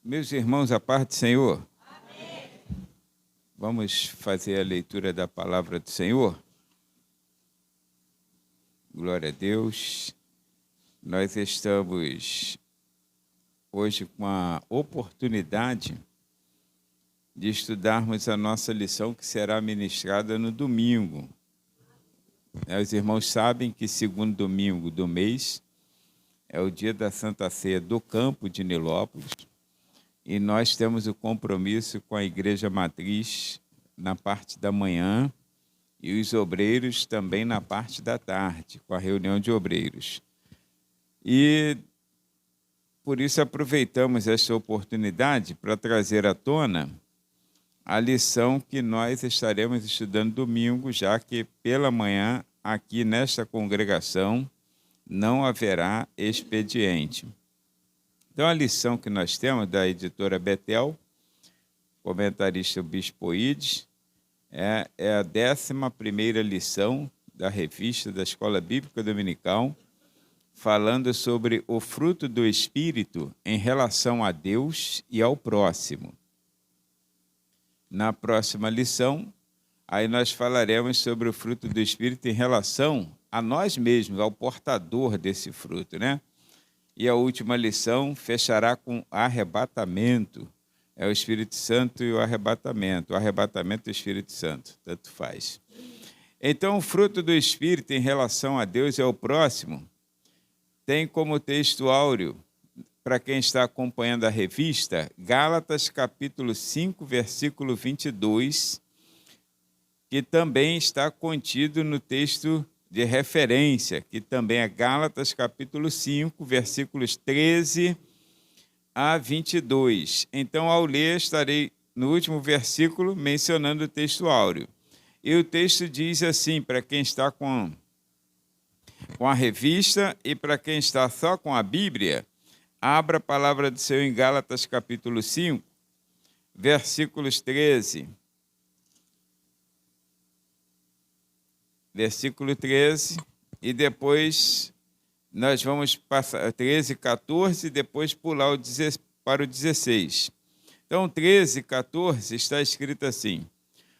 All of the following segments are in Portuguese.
Meus irmãos, a paz do Senhor. Amém. Vamos fazer a leitura da palavra do Senhor. Glória a Deus. Nós estamos hoje com a oportunidade de estudarmos a nossa lição que será ministrada no domingo. Os irmãos sabem que segundo domingo do mês é o dia da Santa Ceia do Campo de Nilópolis e nós temos o compromisso com a Igreja Matriz na parte da manhã e os obreiros também na parte da tarde, com a reunião de obreiros. E por isso aproveitamos esta oportunidade para trazer à tona a lição que nós estaremos estudando domingo, já que pela manhã, aqui nesta congregação, não haverá expediente. Então, a lição que nós temos da editora Betel, comentarista Bispo Ides, é a 11ª lição da revista da Escola Bíblica Dominical, falando sobre o fruto do Espírito em relação a Deus e ao próximo. Na próxima lição, aí nós falaremos sobre o fruto do Espírito em relação a nós mesmos, ao portador desse fruto, né? E a última lição fechará com arrebatamento. É o Espírito Santo e o arrebatamento do Espírito Santo, tanto faz. Então, o fruto do Espírito em relação a Deus e ao próximo tem como texto áureo, para quem está acompanhando a revista, Gálatas capítulo 5, versículo 22, que também está contido no texto de referência, que também é Gálatas capítulo 5, versículos 13 a 22. Então, ao ler, estarei no último versículo mencionando o texto áureo. E o texto diz assim, para quem está com a revista e para quem está só com a Bíblia, abra a palavra do Senhor em Gálatas capítulo 5, versículos 13. Versículo 13, e depois nós vamos passar 13, 14, e depois pular para o 16. Então, 13, 14 está escrito assim: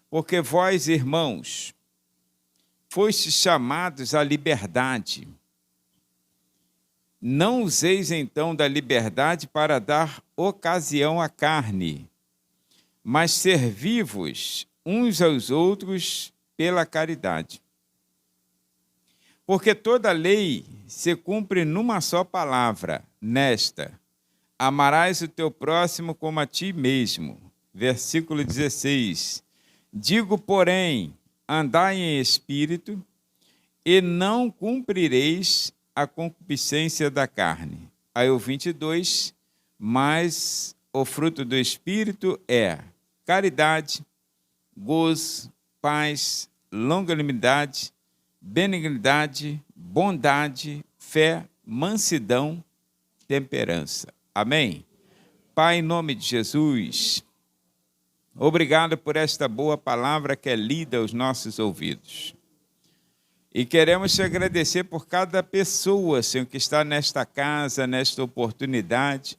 porque vós, irmãos, fostes chamados à liberdade. Não useis então da liberdade para dar ocasião à carne, mas servi-vos uns aos outros pela caridade. Porque toda lei se cumpre numa só palavra, nesta: amarás o teu próximo como a ti mesmo. Versículo 16. Digo, porém, andai em espírito, e não cumprireis a concupiscência da carne. Aí o 22, mas o fruto do Espírito é caridade, gozo, paz, longanimidade, benignidade, bondade, fé, mansidão, temperança. Amém? Pai, em nome de Jesus, obrigado por esta boa palavra que é lida aos nossos ouvidos. E queremos te agradecer por cada pessoa, Senhor, que está nesta casa, nesta oportunidade,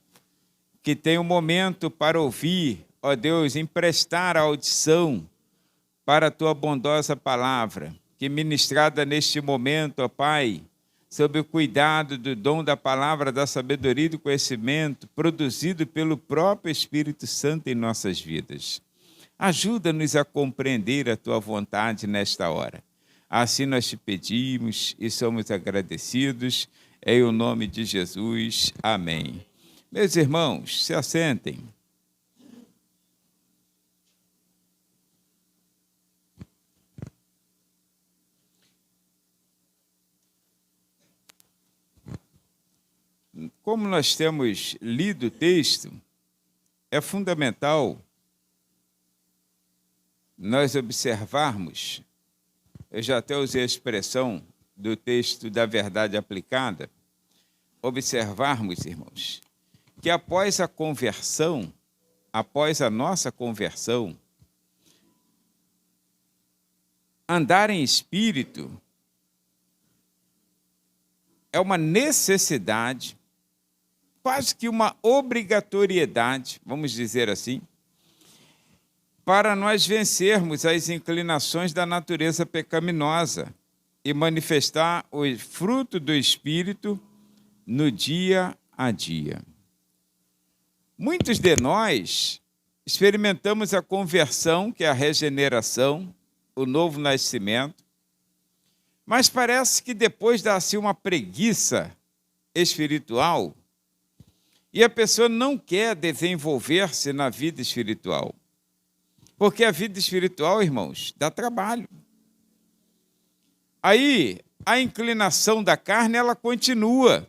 que tem um momento para ouvir, ó Deus, emprestar a audição para a tua bondosa palavra, que ministrada neste momento, ó Pai, sob o cuidado do dom da palavra, da sabedoria e do conhecimento, produzido pelo próprio Espírito Santo em nossas vidas. Ajuda-nos a compreender a tua vontade nesta hora. Assim nós te pedimos e somos agradecidos, em o nome de Jesus. Amém. Meus irmãos, se assentem. Como nós temos lido o texto, é fundamental nós observarmos, eu já até usei a expressão do texto da verdade aplicada, observarmos, irmãos, que após a conversão, após a nossa conversão, andar em espírito é uma necessidade quase que uma obrigatoriedade, vamos dizer assim, para nós vencermos as inclinações da natureza pecaminosa e manifestar o fruto do Espírito no dia a dia. Muitos de nós experimentamos a conversão, que é a regeneração, o novo nascimento, mas parece que depois dá-se uma preguiça espiritual e a pessoa não quer desenvolver-se na vida espiritual. Porque a vida espiritual, irmãos, dá trabalho. Aí, a inclinação da carne, ela continua.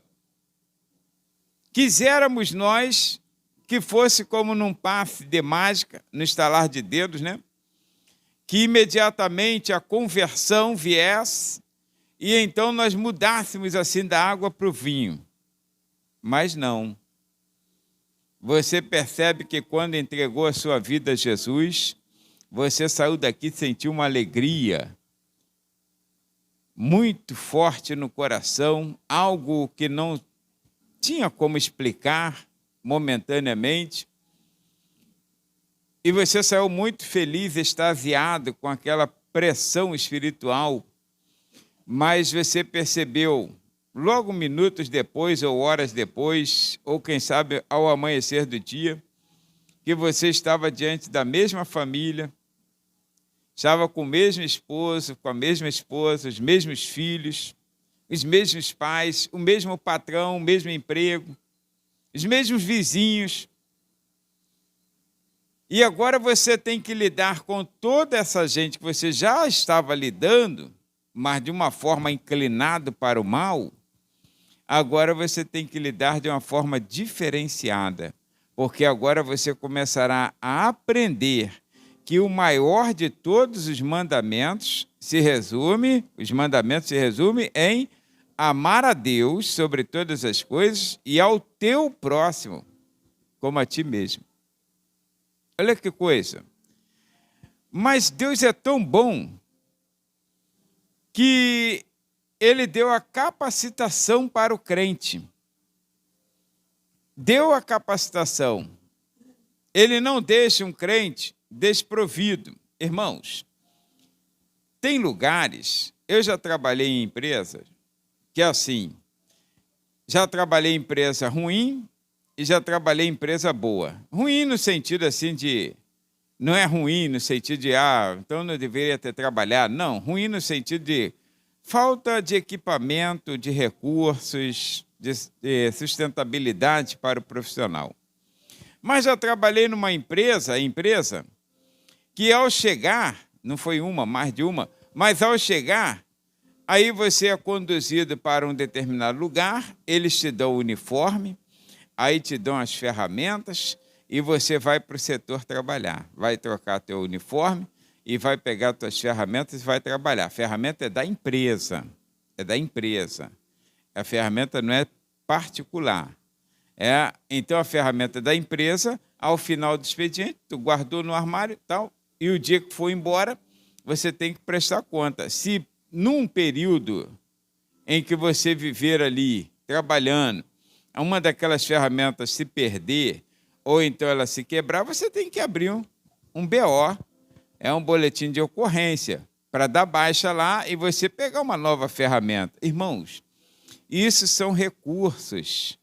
Quiséramos nós que fosse como num passe de mágica, no estalar de dedos, né? Que imediatamente a conversão viesse e então nós mudássemos assim da água para o vinho. Mas não. Você percebe que quando entregou a sua vida a Jesus, você saiu daqui e sentiu uma alegria muito forte no coração, algo que não tinha como explicar momentaneamente. E você saiu muito feliz, extasiado com aquela pressão espiritual, mas você percebeu, logo minutos depois, ou horas depois, ou quem sabe ao amanhecer do dia, que você estava diante da mesma família, estava com o mesmo esposo, com a mesma esposa, os mesmos filhos, os mesmos pais, o mesmo patrão, o mesmo emprego, os mesmos vizinhos. E agora você tem que lidar com toda essa gente que você já estava lidando, mas de uma forma inclinada para o mal. Agora você tem que lidar de uma forma diferenciada, porque agora você começará a aprender que o maior de todos os mandamentos se resume em amar a Deus sobre todas as coisas e ao teu próximo como a ti mesmo. Olha que coisa. Mas Deus é tão bom que Ele deu a capacitação para o crente. Deu a capacitação. Ele não deixa um crente desprovido. Irmãos, tem lugares, eu já trabalhei em empresas, que é assim, já trabalhei em empresa ruim e já trabalhei em empresa boa. Ruim no sentido assim de, não é ruim no sentido de, então não deveria ter trabalhado. Não, ruim no sentido de falta de equipamento, de recursos, de sustentabilidade para o profissional. Mas já trabalhei numa empresa que ao chegar, não foi uma, mais de uma, mas ao chegar, aí você é conduzido para um determinado lugar, eles te dão o uniforme, aí te dão as ferramentas e você vai para o setor trabalhar. Vai trocar teu uniforme e vai pegar tuas ferramentas e vai trabalhar. A ferramenta é da empresa, A ferramenta não é particular. Então, a ferramenta é da empresa, ao final do expediente, tu guardou no armário e tal, e o dia que for embora, você tem que prestar conta. Se num período em que você viver ali, trabalhando, uma daquelas ferramentas se perder, ou então ela se quebrar, você tem que abrir um BO, um boletim de ocorrência, para dar baixa lá e você pegar uma nova ferramenta. Irmãos, isso são recursos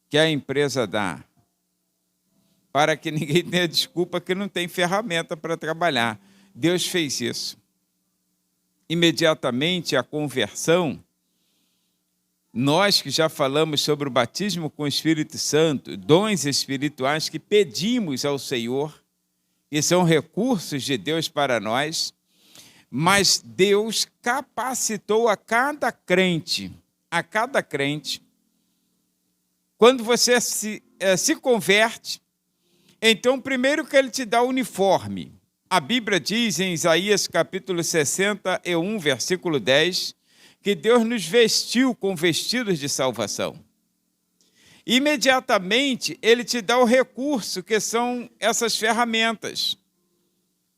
que a empresa dá, para que ninguém tenha desculpa que não tem ferramenta para trabalhar. Deus fez isso. Imediatamente a conversão, nós que já falamos sobre o batismo com o Espírito Santo, dons espirituais que pedimos ao Senhor, e são recursos de Deus para nós, mas Deus capacitou a cada crente, quando você se converte, então primeiro que Ele te dá o uniforme. A Bíblia diz em Isaías capítulo 61, versículo 10, que Deus nos vestiu com vestidos de salvação. Imediatamente, Ele te dá o recurso, que são essas ferramentas.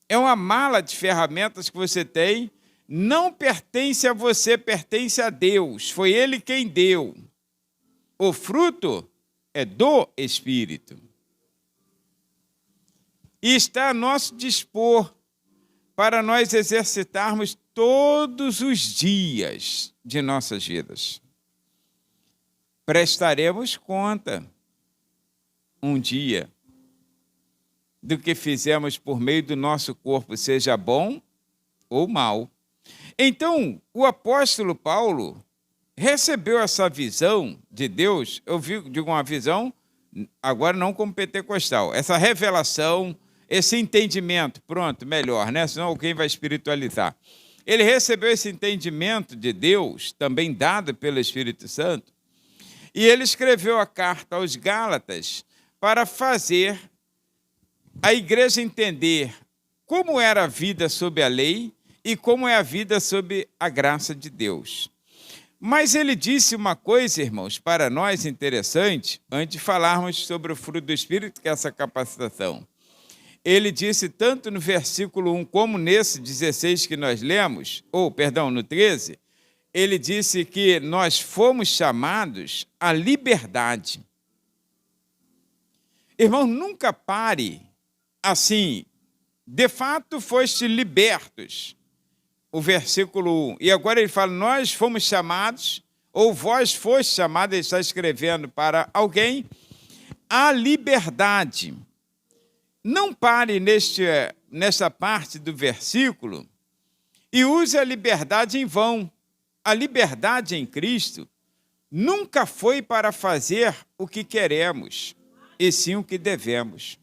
É uma mala de ferramentas que você tem, não pertence a você, pertence a Deus. Foi Ele quem deu. O fruto é do Espírito. E está a nosso dispor para nós exercitarmos todos os dias de nossas vidas. Prestaremos conta um dia do que fizemos por meio do nosso corpo, seja bom ou mal. Então, o apóstolo Paulo recebeu essa visão de Deus, eu digo uma visão, agora não como pentecostal, essa revelação, esse entendimento, pronto, melhor, né? Senão alguém vai espiritualizar. Ele recebeu esse entendimento de Deus, também dado pelo Espírito Santo, e ele escreveu a carta aos Gálatas para fazer a igreja entender como era a vida sob a lei e como é a vida sob a graça de Deus. Mas ele disse uma coisa, irmãos, para nós interessante, antes de falarmos sobre o fruto do Espírito, que é essa capacitação. Ele disse tanto no versículo 1 como nesse 16 que nós lemos, no 13, ele disse que nós fomos chamados à liberdade. Irmão, nunca pare assim, de fato foste libertos. O versículo 1. E agora ele fala, nós fomos chamados, ou vós foste chamados, ele está escrevendo para alguém, à liberdade. Não pare nesta parte do versículo e use a liberdade em vão. A liberdade em Cristo nunca foi para fazer o que queremos, e sim o que devemos.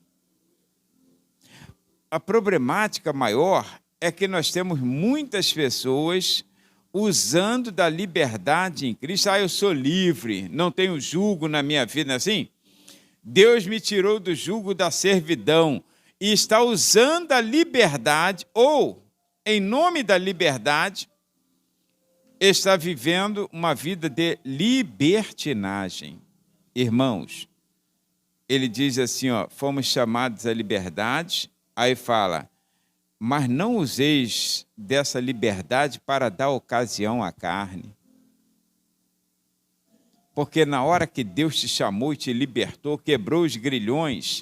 A problemática maior é que nós temos muitas pessoas usando da liberdade em Cristo. Eu sou livre, não tenho jugo na minha vida, não é assim? Deus me tirou do jugo da servidão e está usando a liberdade, ou, em nome da liberdade, está vivendo uma vida de libertinagem. Irmãos, ele diz assim, fomos chamados à liberdade, aí fala, mas não useis dessa liberdade para dar ocasião à carne. Porque na hora que Deus te chamou e te libertou, quebrou os grilhões,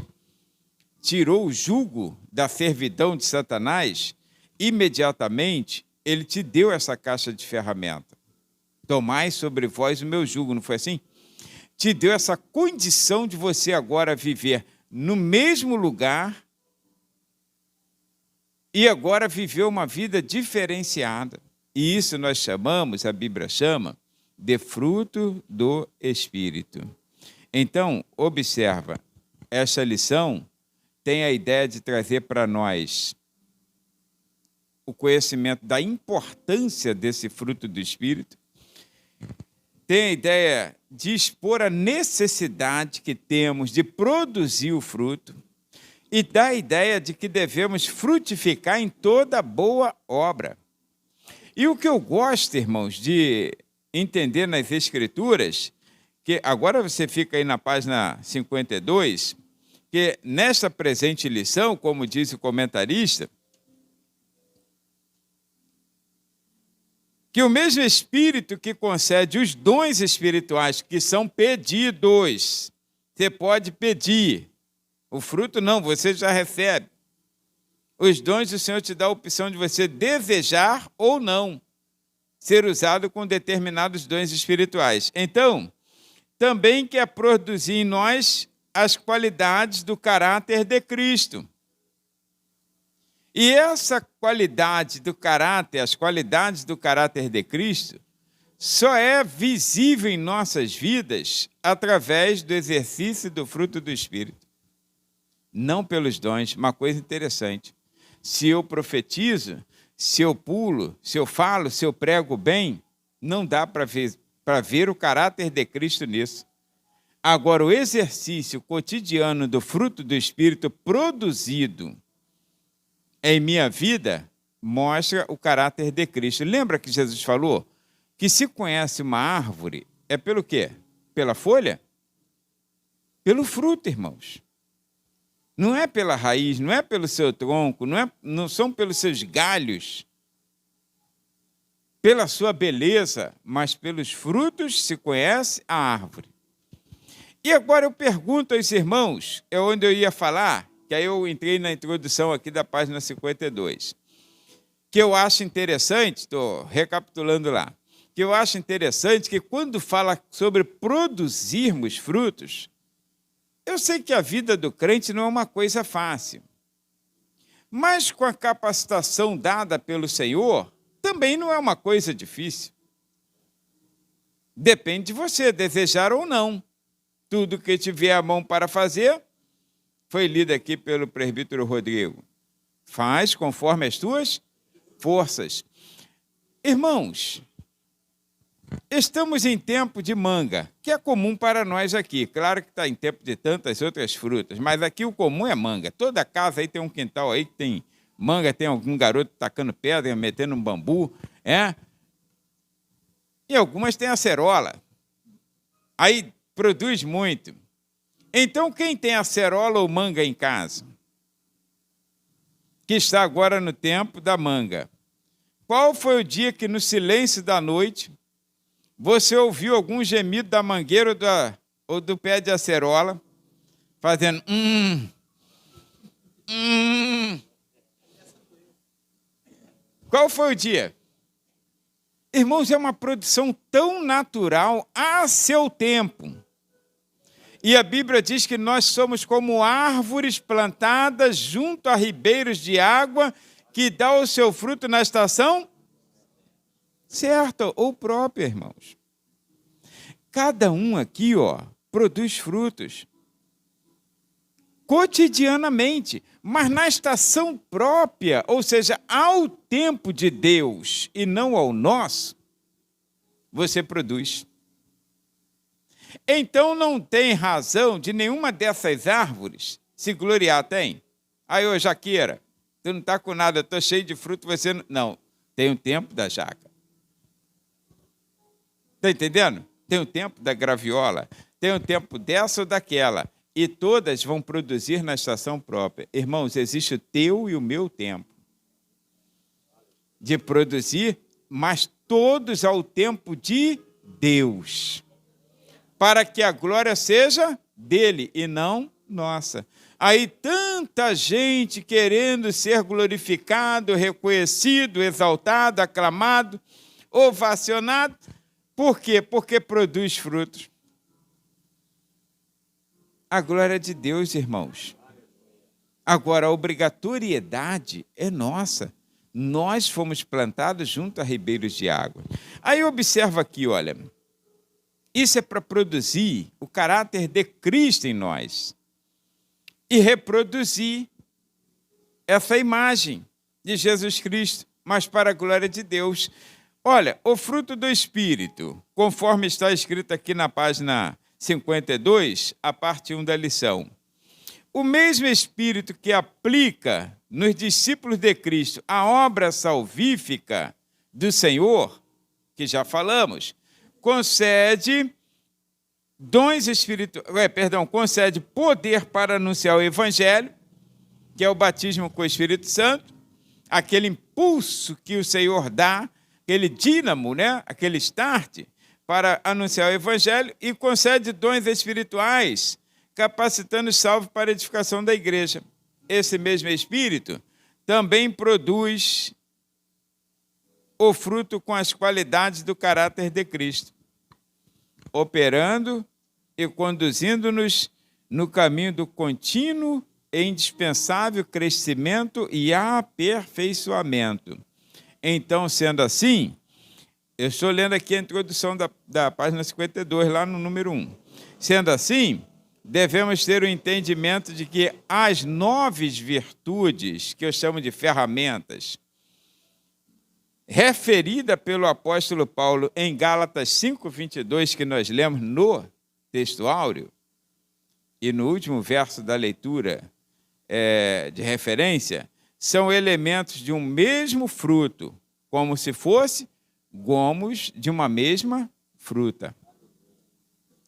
tirou o jugo da servidão de Satanás, imediatamente ele te deu essa caixa de ferramenta. Tomai sobre vós o meu jugo, não foi assim? Te deu essa condição de você agora viver no mesmo lugar e agora viver uma vida diferenciada. E isso nós chamamos, a Bíblia chama, de fruto do Espírito. Então, observa, esta lição tem a ideia de trazer para nós o conhecimento da importância desse fruto do Espírito, tem a ideia de expor a necessidade que temos de produzir o fruto e dá a ideia de que devemos frutificar em toda boa obra. E o que eu gosto, irmãos, de entender nas Escrituras, que agora você fica aí na página 52, que nesta presente lição, como diz o comentarista, que o mesmo Espírito que concede os dons espirituais, que são pedidos, você pode pedir, o fruto não, você já recebe. Os dons do Senhor te dá a opção de você desejar ou não ser usado com determinados dons espirituais. Então, também quer produzir em nós as qualidades do caráter de Cristo. E essa qualidade do caráter, as qualidades do caráter de Cristo, só é visível em nossas vidas através do exercício do fruto do Espírito. Não pelos dons. Uma coisa interessante, se eu profetizo, se eu pulo, se eu falo, se eu prego bem, não dá para ver o caráter de Cristo nisso. Agora, o exercício cotidiano do fruto do Espírito produzido em minha vida mostra o caráter de Cristo. Lembra que Jesus falou que se conhece uma árvore, é pelo quê? Pela folha? Pelo fruto, irmãos. Não é pela raiz, não é pelo seu tronco, não são pelos seus galhos, pela sua beleza, mas pelos frutos se conhece a árvore. E agora eu pergunto aos irmãos, é onde eu ia falar, que aí eu entrei na introdução aqui da página 52, que eu acho interessante, estou recapitulando lá, que eu acho interessante que quando fala sobre produzirmos frutos, eu sei que a vida do crente não é uma coisa fácil, mas com a capacitação dada pelo Senhor, também não é uma coisa difícil. Depende de você, desejar ou não. Tudo que tiver a mão para fazer, foi lido aqui pelo presbítero Rodrigo. Faz conforme as tuas forças. Irmãos, estamos em tempo de manga, que é comum para nós aqui. Claro que está em tempo de tantas outras frutas, mas aqui o comum é manga. Toda casa aí tem um quintal aí que tem manga, tem algum garoto tacando pedra, metendo um bambu, E algumas têm acerola. Aí produz muito. Então, quem tem acerola ou manga em casa? Que está agora no tempo da manga. Qual foi o dia que, no silêncio da noite, você ouviu algum gemido da mangueira ou do pé de acerola, fazendo Qual foi o dia? Irmãos, é uma produção tão natural a seu tempo. E a Bíblia diz que nós somos como árvores plantadas junto a ribeiros de água, que dá o seu fruto na estação certa ou própria, irmãos. Cada um aqui, produz frutos cotidianamente, mas na estação própria, ou seja, ao tempo de Deus e não ao nosso, você produz. Então não tem razão de nenhuma dessas árvores se gloriar, tem? Aí, ô jaqueira, tu não está com nada, eu estou cheio de fruto, você não... Não, tem o tempo da jaca. Está entendendo? Tem o tempo da graviola, tem o tempo dessa ou daquela, e todas vão produzir na estação própria. Irmãos, existe o teu e o meu tempo de produzir, mas todos ao tempo de Deus, para que a glória seja dele e não nossa. Aí tanta gente querendo ser glorificado, reconhecido, exaltado, aclamado, ovacionado. Por quê? Porque produz frutos. A glória de Deus, irmãos. Agora, a obrigatoriedade é nossa. Nós fomos plantados junto a ribeiros de água. Aí observa aqui, olha, isso é para produzir o caráter de Cristo em nós e reproduzir essa imagem de Jesus Cristo, mas para a glória de Deus. Olha, o fruto do Espírito, conforme está escrito aqui na página 52, a parte 1 da lição. O mesmo Espírito que aplica nos discípulos de Cristo a obra salvífica do Senhor, que já falamos, concede concede poder para anunciar o Evangelho, que é o batismo com o Espírito Santo, aquele impulso que o Senhor dá, aquele dínamo, aquele start, para anunciar o Evangelho, e concede dons espirituais, capacitando os salvos para a edificação da igreja. Esse mesmo Espírito também produz o fruto com as qualidades do caráter de Cristo, operando e conduzindo-nos no caminho do contínuo e indispensável crescimento e aperfeiçoamento. Então, sendo assim, eu estou lendo aqui a introdução da página 52, lá no número 1. Sendo assim, devemos ter o entendimento de que as 9 virtudes, que eu chamo de ferramentas, referida pelo apóstolo Paulo em Gálatas 5:22, que nós lemos no texto áureo, e no último verso da leitura de referência, são elementos de um mesmo fruto, como se fosse gomos de uma mesma fruta.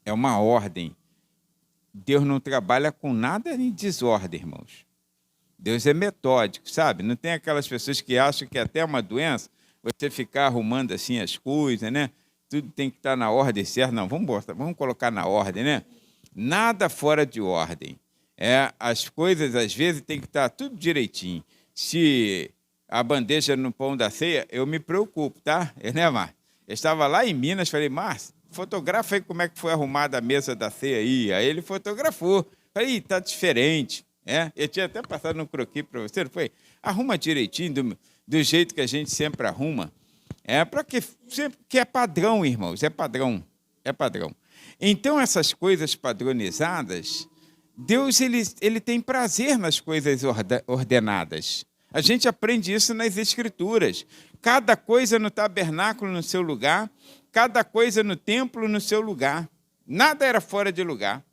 É uma ordem. Deus não trabalha com nada em desordem, irmãos. Deus é metódico, sabe? Não tem aquelas pessoas que acham que até uma doença, você ficar arrumando assim as coisas, Tudo tem que estar na ordem certa. Não, vamos colocar na ordem, Nada fora de ordem. As coisas, às vezes, tem que estar tudo direitinho. Se a bandeja no pão da ceia, eu me preocupo, tá? Né, Márcio? Eu estava lá em Minas, falei, Márcio, fotografa aí como é que foi arrumada a mesa da ceia aí. Aí ele fotografou. Falei, tá diferente. Eu tinha até passado no croquis para você, não foi? Arruma direitinho, do jeito que a gente sempre arruma. Que é padrão, irmãos, é padrão. Então, essas coisas padronizadas, Deus ele tem prazer nas coisas ordenadas. A gente aprende isso nas Escrituras. Cada coisa no tabernáculo no seu lugar, cada coisa no templo no seu lugar. Nada era fora de lugar.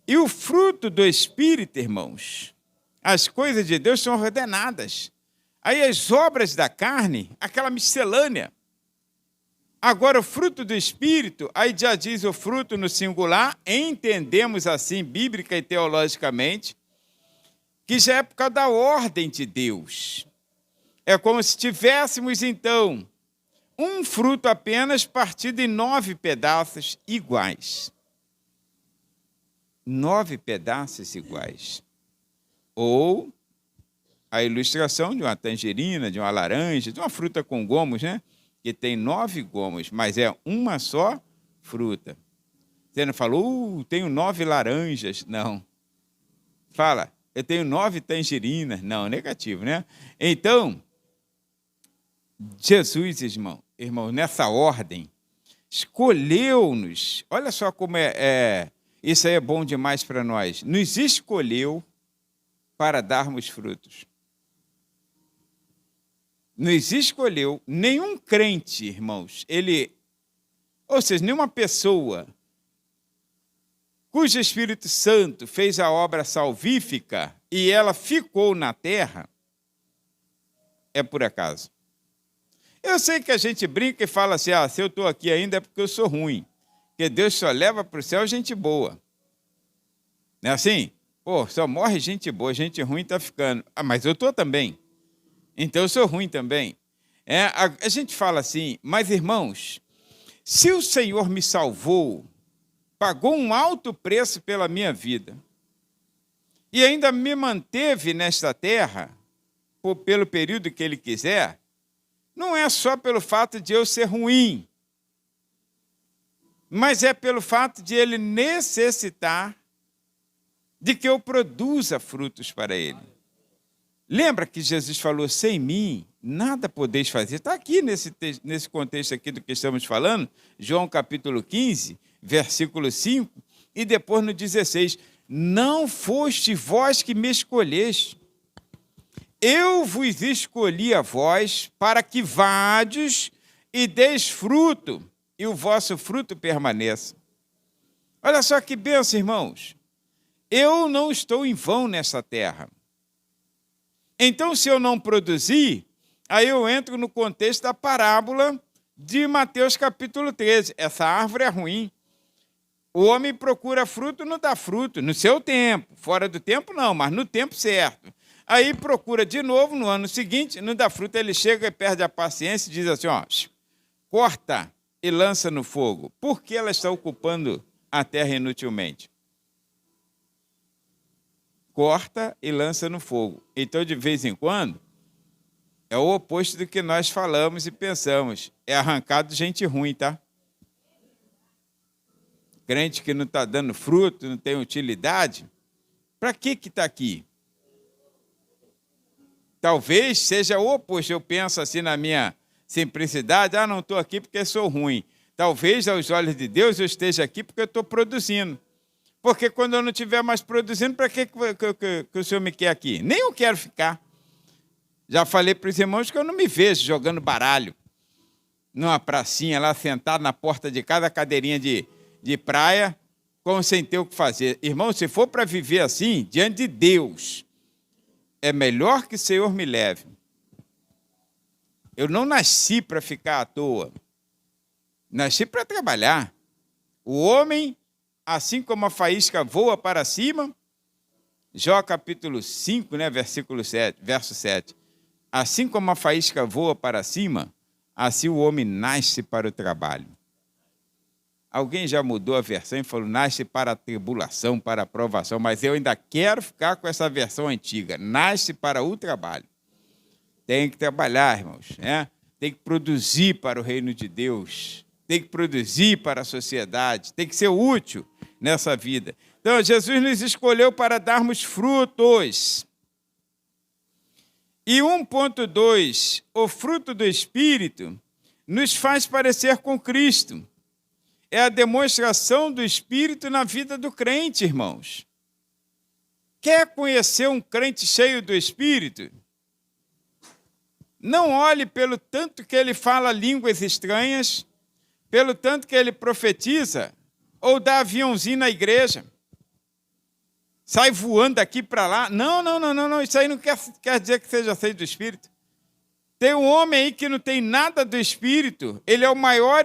E o fruto do Espírito, irmãos, as coisas de Deus são ordenadas. Aí as obras da carne, aquela miscelânea. Agora, o fruto do Espírito, aí já diz o fruto no singular, entendemos assim, bíblica e teologicamente, que já é por causa da ordem de Deus. É como se tivéssemos, então, um fruto apenas partido em 9 pedaços iguais. 9 pedaços iguais. Ou a ilustração de uma tangerina, de uma laranja, de uma fruta com gomos, né? Que tem 9 gomos, mas é uma só fruta. Você não falou, tenho 9 laranjas. Não. Fala, eu tenho 9 tangerinas. Não, negativo, né? Então, Jesus, irmão, nessa ordem, escolheu-nos. Olha só como isso aí é bom demais para nós. Nos escolheu para darmos frutos. Nos escolheu. Nenhum crente, irmãos, ou seja, nenhuma pessoa cujo Espírito Santo fez a obra salvífica e ela ficou na terra, é por acaso. Eu sei que a gente brinca e fala assim, se eu estou aqui ainda é porque eu sou ruim, porque Deus só leva para o céu gente boa. Não é assim? Só morre gente boa, gente ruim está ficando. Mas eu estou também. Então eu sou ruim também. A gente fala assim, mas irmãos, se o Senhor me salvou, pagou um alto preço pela minha vida e ainda me manteve nesta terra pelo período que Ele quiser, não é só pelo fato de eu ser ruim, mas é pelo fato de Ele necessitar de que eu produza frutos para Ele. Lembra que Jesus falou, sem mim, nada podeis fazer. Está aqui nesse contexto aqui do que estamos falando, João capítulo 15, versículo 5, e depois no 16. Não foste vós que me escolheste. Eu vos escolhi a vós para que vades e deis fruto, e o vosso fruto permaneça. Olha só que bênção, irmãos. Eu não estou em vão nessa terra. Então, se eu não produzir, aí eu entro no contexto da parábola de Mateus capítulo 13. Essa árvore é ruim. O homem procura fruto, não dá fruto, no seu tempo. Fora do tempo, não, mas no tempo certo. Aí procura de novo, no ano seguinte, não dá fruto, ele chega e perde a paciência e diz assim, corta e lança no fogo. Por que ela está ocupando a terra inutilmente? Corta e lança no fogo. Então, de vez em quando, é o oposto do que nós falamos e pensamos. É arrancado gente ruim, tá? Crente que não está dando fruto, não tem utilidade. Para que está aqui? Talvez seja o oposto. Eu penso assim na minha simplicidade. Não estou aqui porque sou ruim. Talvez, aos olhos de Deus, eu esteja aqui porque eu estou produzindo. Porque quando eu não estiver mais produzindo, para que o Senhor me quer aqui? Nem eu quero ficar. Já falei para os irmãos que eu não me vejo jogando baralho numa pracinha lá, sentado na porta de cada cadeirinha de praia, como sem ter o que fazer. Irmão, se for para viver assim, diante de Deus, é melhor que o Senhor me leve. Eu não nasci para ficar à toa. Nasci para trabalhar. O homem, assim como a faísca voa para cima, Jó capítulo 5, verso 7. Assim como a faísca voa para cima, assim o homem nasce para o trabalho. Alguém já mudou a versão e falou, nasce para a tribulação, para a provação, mas eu ainda quero ficar com essa versão antiga, nasce para o trabalho. Tem que trabalhar, irmãos, né? Tem que produzir para o reino de Deus, tem que produzir para a sociedade, tem que ser útil nessa vida. Então, Jesus nos escolheu para darmos frutos. E 1.2, o fruto do Espírito nos faz parecer com Cristo. É a demonstração do Espírito na vida do crente, irmãos. Quer conhecer um crente cheio do Espírito? Não olhe pelo tanto que ele fala línguas estranhas, pelo tanto que ele profetiza, ou dá aviãozinho na igreja. Sai voando daqui para lá. Não, isso aí não quer dizer que seja cheio do Espírito. Tem um homem aí que não tem nada do Espírito, ele é o maior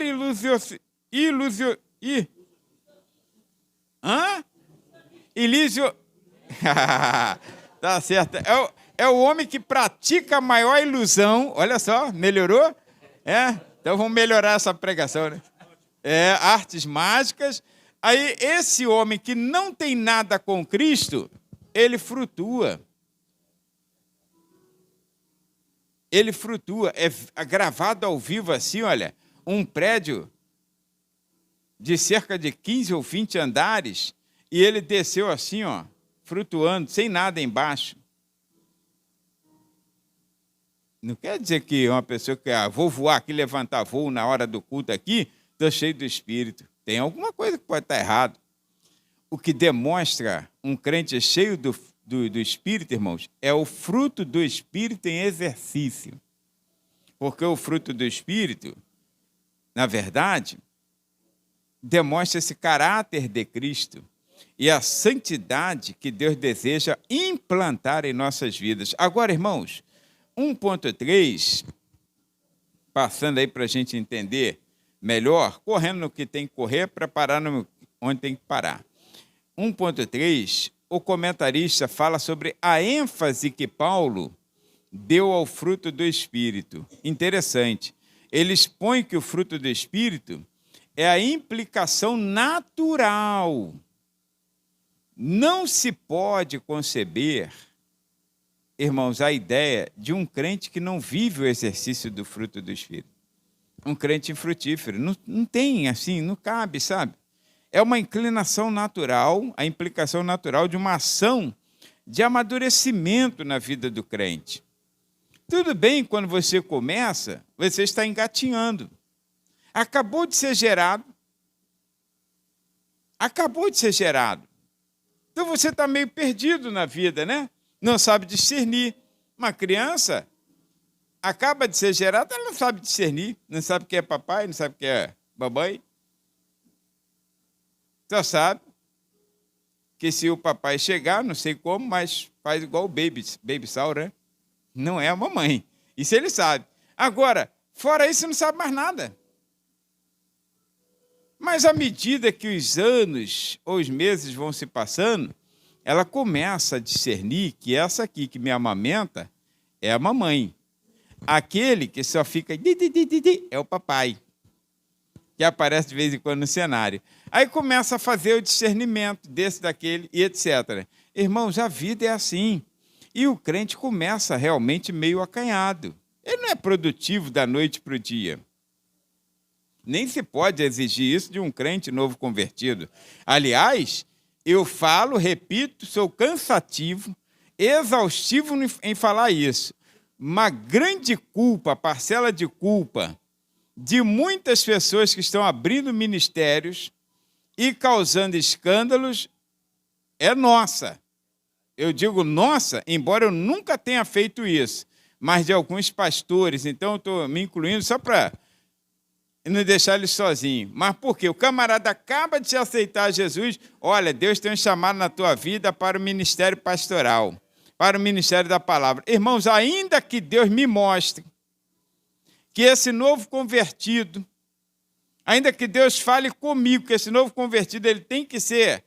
Tá certo. É o homem que pratica a maior ilusão. Olha só, melhorou? Então vamos melhorar essa pregação, né? Artes mágicas. Aí esse homem que não tem nada com Cristo, ele frutua. Ele frutua. É gravado ao vivo assim, olha, um prédio de cerca de 15 ou 20 andares, e ele desceu assim, ó, flutuando, sem nada embaixo. Não quer dizer que uma pessoa que vou voar aqui, levantar voo na hora do culto aqui, estou cheio do Espírito. Tem alguma coisa que pode estar errado. O que demonstra um crente cheio do Espírito, irmãos, é o fruto do Espírito em exercício. Porque o fruto do Espírito, na verdade, demonstra esse caráter de Cristo e a santidade que Deus deseja implantar em nossas vidas. Agora, irmãos, 1.3, passando aí para a gente entender melhor, correndo no que tem que correr para parar onde tem que parar. 1.3, o comentarista fala sobre a ênfase que Paulo deu ao fruto do Espírito. Interessante. Ele expõe que o fruto do Espírito é a implicação natural. Não se pode conceber, irmãos, a ideia de um crente que não vive o exercício do fruto do Espírito. Um crente infrutífero. Não tem, assim, não cabe, sabe? É uma inclinação natural, a implicação natural de uma ação de amadurecimento na vida do crente. Tudo bem, quando você começa, você está engatinhando. Acabou de ser gerado. Então você está meio perdido na vida, né? Não sabe discernir. Uma criança acaba de ser gerada, ela não sabe discernir. Não sabe o que é papai, não sabe o que é mamãe. Só sabe que se o papai chegar, não sei como, mas faz igual o Baby Saur, né? Não é a mamãe. Isso ele sabe. Agora, fora isso, não sabe mais nada. Mas à medida que os anos ou os meses vão se passando, ela começa a discernir que essa aqui que me amamenta é a mamãe. Aquele que só fica é o papai, que aparece de vez em quando no cenário. Aí começa a fazer o discernimento desse, daquele e etc. Irmãos, a vida é assim. E o crente começa realmente meio acanhado. Ele não é produtivo da noite para o dia. Nem se pode exigir isso de um crente novo convertido. Aliás, eu falo, repito, sou cansativo, exaustivo em falar isso. Uma grande culpa, parcela de culpa de muitas pessoas que estão abrindo ministérios e causando escândalos é nossa. Eu digo nossa, embora eu nunca tenha feito isso, mas de alguns pastores. Então, eu estou me incluindo só para não deixar ele sozinho. Mas por quê? O camarada acaba de aceitar Jesus. Olha, Deus tem um chamado na tua vida para o ministério pastoral, para o ministério da palavra. Irmãos, ainda que Deus me mostre que esse novo convertido, ainda que Deus fale comigo, que esse novo convertido ele tem que ser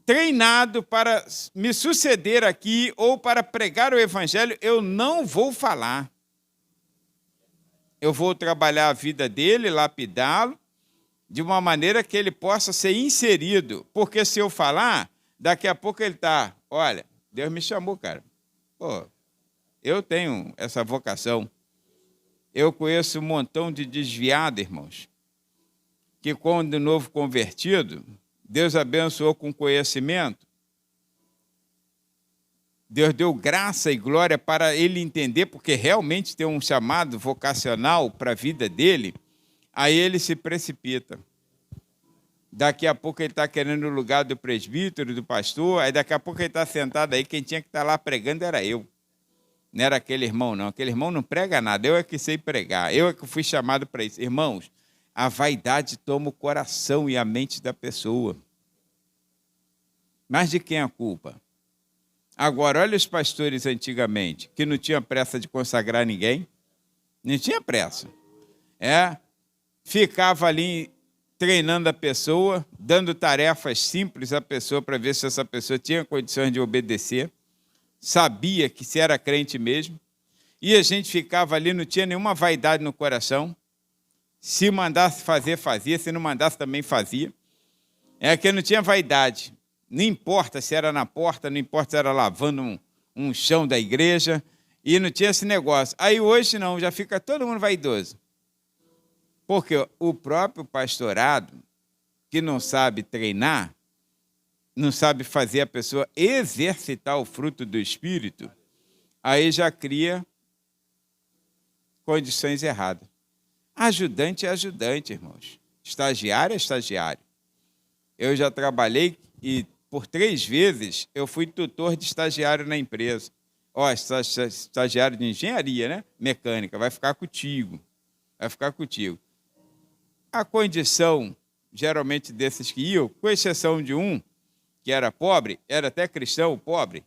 treinado para me suceder aqui ou para pregar o evangelho, eu não vou falar. Eu vou trabalhar a vida dele, lapidá-lo, de uma maneira que ele possa ser inserido. Porque se eu falar, daqui a pouco ele está, olha, Deus me chamou, cara. Pô, eu tenho essa vocação. Eu conheço um montão de desviado, irmãos, que quando novo convertido, Deus abençoou com conhecimento, Deus deu graça e glória para ele entender, porque realmente tem um chamado vocacional para a vida dele, aí ele se precipita. Daqui a pouco ele está querendo o lugar do presbítero, do pastor, aí daqui a pouco ele está sentado aí, quem tinha que estar lá pregando era eu. Não era aquele irmão, não. Aquele irmão não prega nada, eu é que sei pregar, eu é que fui chamado para isso. Irmãos, a vaidade toma o coração e a mente da pessoa. Mas de quem é a culpa? Agora, olha os pastores antigamente, que não tinham pressa de consagrar ninguém. Não tinha pressa. Ficava ali treinando a pessoa, dando tarefas simples à pessoa para ver se essa pessoa tinha condições de obedecer. Sabia que se era crente mesmo. E a gente ficava ali, não tinha nenhuma vaidade no coração. Se mandasse fazer, fazia. Se não mandasse, também fazia. É que não tinha vaidade. Não importa se era na porta, não importa se era lavando um chão da igreja, e não tinha esse negócio. Aí hoje não, já fica todo mundo vaidoso. Porque o próprio pastorado, que não sabe treinar, não sabe fazer a pessoa exercitar o fruto do Espírito, aí já cria condições erradas. Ajudante é ajudante, irmãos. Estagiário é estagiário. Eu já trabalhei e por 3 vezes eu fui tutor de estagiário na empresa. Estagiário de engenharia, né? Mecânica, vai ficar contigo. Vai ficar contigo. A condição, geralmente, desses que iam, com exceção de um, que era pobre, era até cristão, pobre,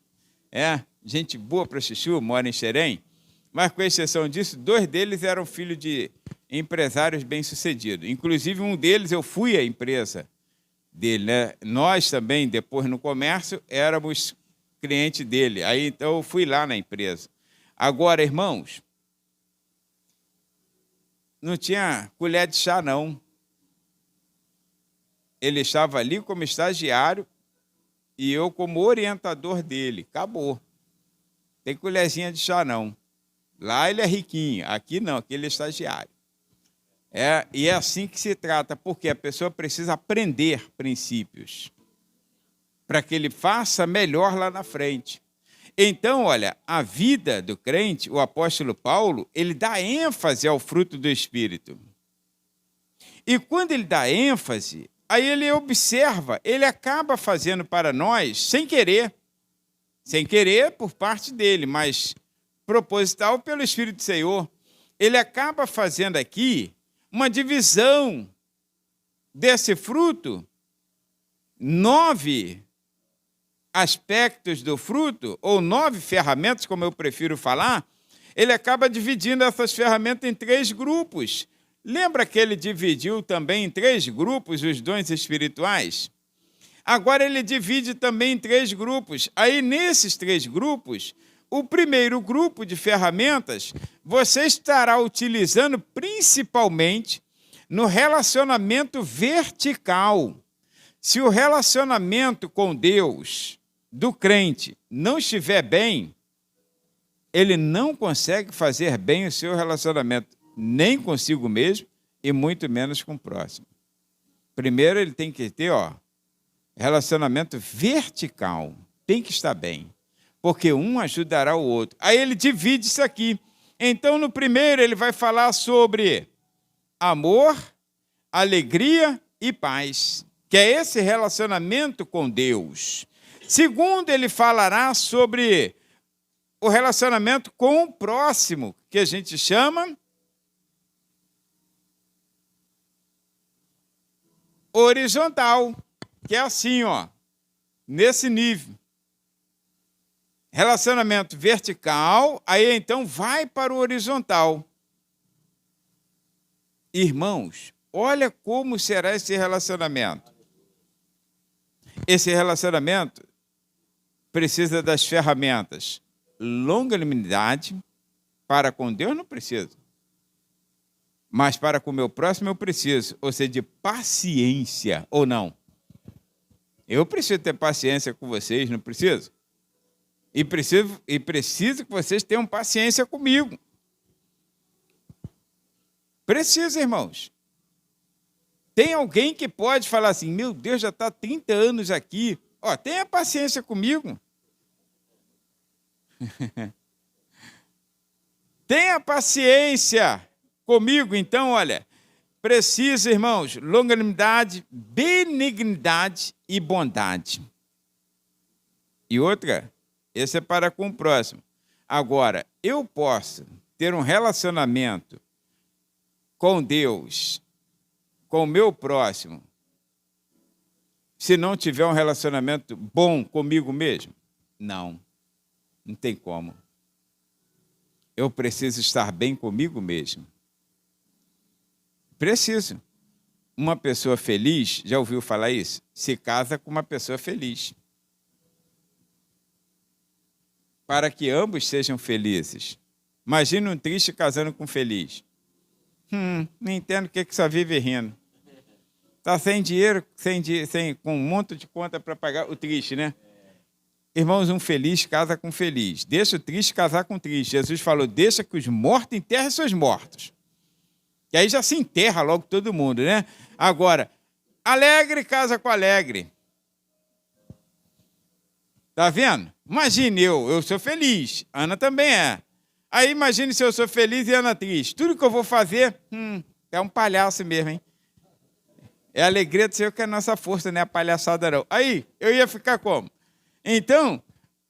gente boa para chuchu, mora em Xerém, mas com exceção disso, 2 deles eram filhos de empresários bem-sucedidos. Inclusive, um deles, eu fui à empresa dele, né? Nós também, depois no comércio, éramos cliente dele. Aí, então, eu fui lá na empresa. Agora, irmãos, não tinha colher de chá, não. Ele estava ali como estagiário e eu como orientador dele. Acabou. Tem colherzinha de chá, não. Lá ele é riquinho, aqui não, aqui ele é estagiário. E é assim que se trata, porque a pessoa precisa aprender princípios para que ele faça melhor lá na frente. Então, olha, a vida do crente, o apóstolo Paulo, ele dá ênfase ao fruto do Espírito. E quando ele dá ênfase, aí ele observa, ele acaba fazendo para nós, sem querer por parte dele, mas proposital pelo Espírito do Senhor. Ele acaba fazendo aqui uma divisão desse fruto, 9 aspectos do fruto, ou 9 ferramentas, como eu prefiro falar, ele acaba dividindo essas ferramentas em 3 grupos. Lembra que ele dividiu também em 3 grupos os dons espirituais? Agora ele divide também em 3 grupos. Aí, nesses 3 grupos, o primeiro grupo de ferramentas você estará utilizando principalmente no relacionamento vertical. Se o relacionamento com Deus do crente não estiver bem, ele não consegue fazer bem o seu relacionamento, nem consigo mesmo e muito menos com o próximo. Primeiro ele tem que ter relacionamento vertical, tem que estar bem, porque um ajudará o outro. Aí ele divide isso aqui. Então, no primeiro, ele vai falar sobre amor, alegria e paz, que é esse relacionamento com Deus. Segundo, ele falará sobre o relacionamento com o próximo, que a gente chama horizontal, que é assim, nesse nível. Relacionamento vertical, aí então vai para o horizontal. Irmãos, olha como será esse relacionamento. Esse relacionamento precisa das ferramentas longanimidade, para com Deus não precisa. Mas para com o meu próximo eu preciso, ou seja, de paciência, ou não? Eu preciso ter paciência com vocês, não preciso? E preciso que vocês tenham paciência comigo. Preciso, irmãos. Tem alguém que pode falar assim, meu Deus, já está 30 anos aqui. Ó, tenha paciência comigo. Tenha paciência comigo. Então, olha, preciso, irmãos, longanimidade, benignidade e bondade. E outra, esse é para com o próximo. Agora, eu posso ter um relacionamento com Deus, com o meu próximo, se não tiver um relacionamento bom comigo mesmo? Não, não tem como. Eu preciso estar bem comigo mesmo. Preciso. Uma pessoa feliz, já ouviu falar isso? Se casa com uma pessoa feliz. Para que ambos sejam felizes. Imagina um triste casando com um feliz. Não entendo o que só vive rindo. Está sem dinheiro, com um monte de conta para pagar. O triste, né? Irmãos, um feliz casa com feliz. Deixa o triste casar com o triste. Jesus falou, deixa que os mortos enterrem seus mortos. E aí já se enterra logo todo mundo, né? Agora, alegre casa com alegre. Tá vendo? Imagine eu sou feliz. Ana também é. Aí imagine se eu sou feliz e Ana triste. Tudo que eu vou fazer, é um palhaço mesmo, hein? É a alegria do Senhor que é a nossa força, não é a palhaçada não. Aí, eu ia ficar como? Então,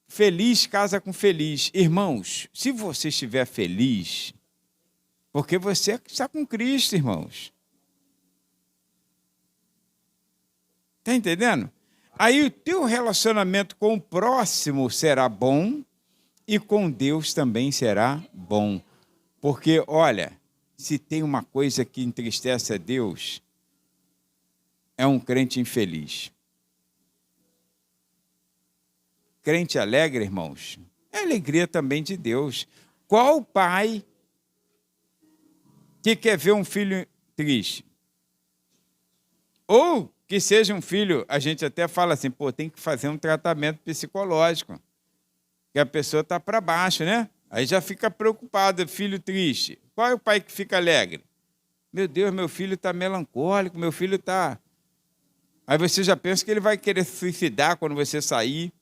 feliz casa com feliz. Irmãos, se você estiver feliz, porque você está com Cristo, irmãos. Está entendendo? Aí o teu relacionamento com o próximo será bom e com Deus também será bom. Porque, olha, se tem uma coisa que entristece a Deus, é um crente infeliz. Crente alegre, irmãos, é alegria também de Deus. Qual pai que quer ver um filho triste? Ou que seja um filho, a gente até fala assim, tem que fazer um tratamento psicológico, que a pessoa está para baixo, né? Aí já fica preocupado, filho triste. Qual é o pai que fica alegre? Meu Deus, meu filho está melancólico, meu filho está... Aí você já pensa que ele vai querer se suicidar quando você sair.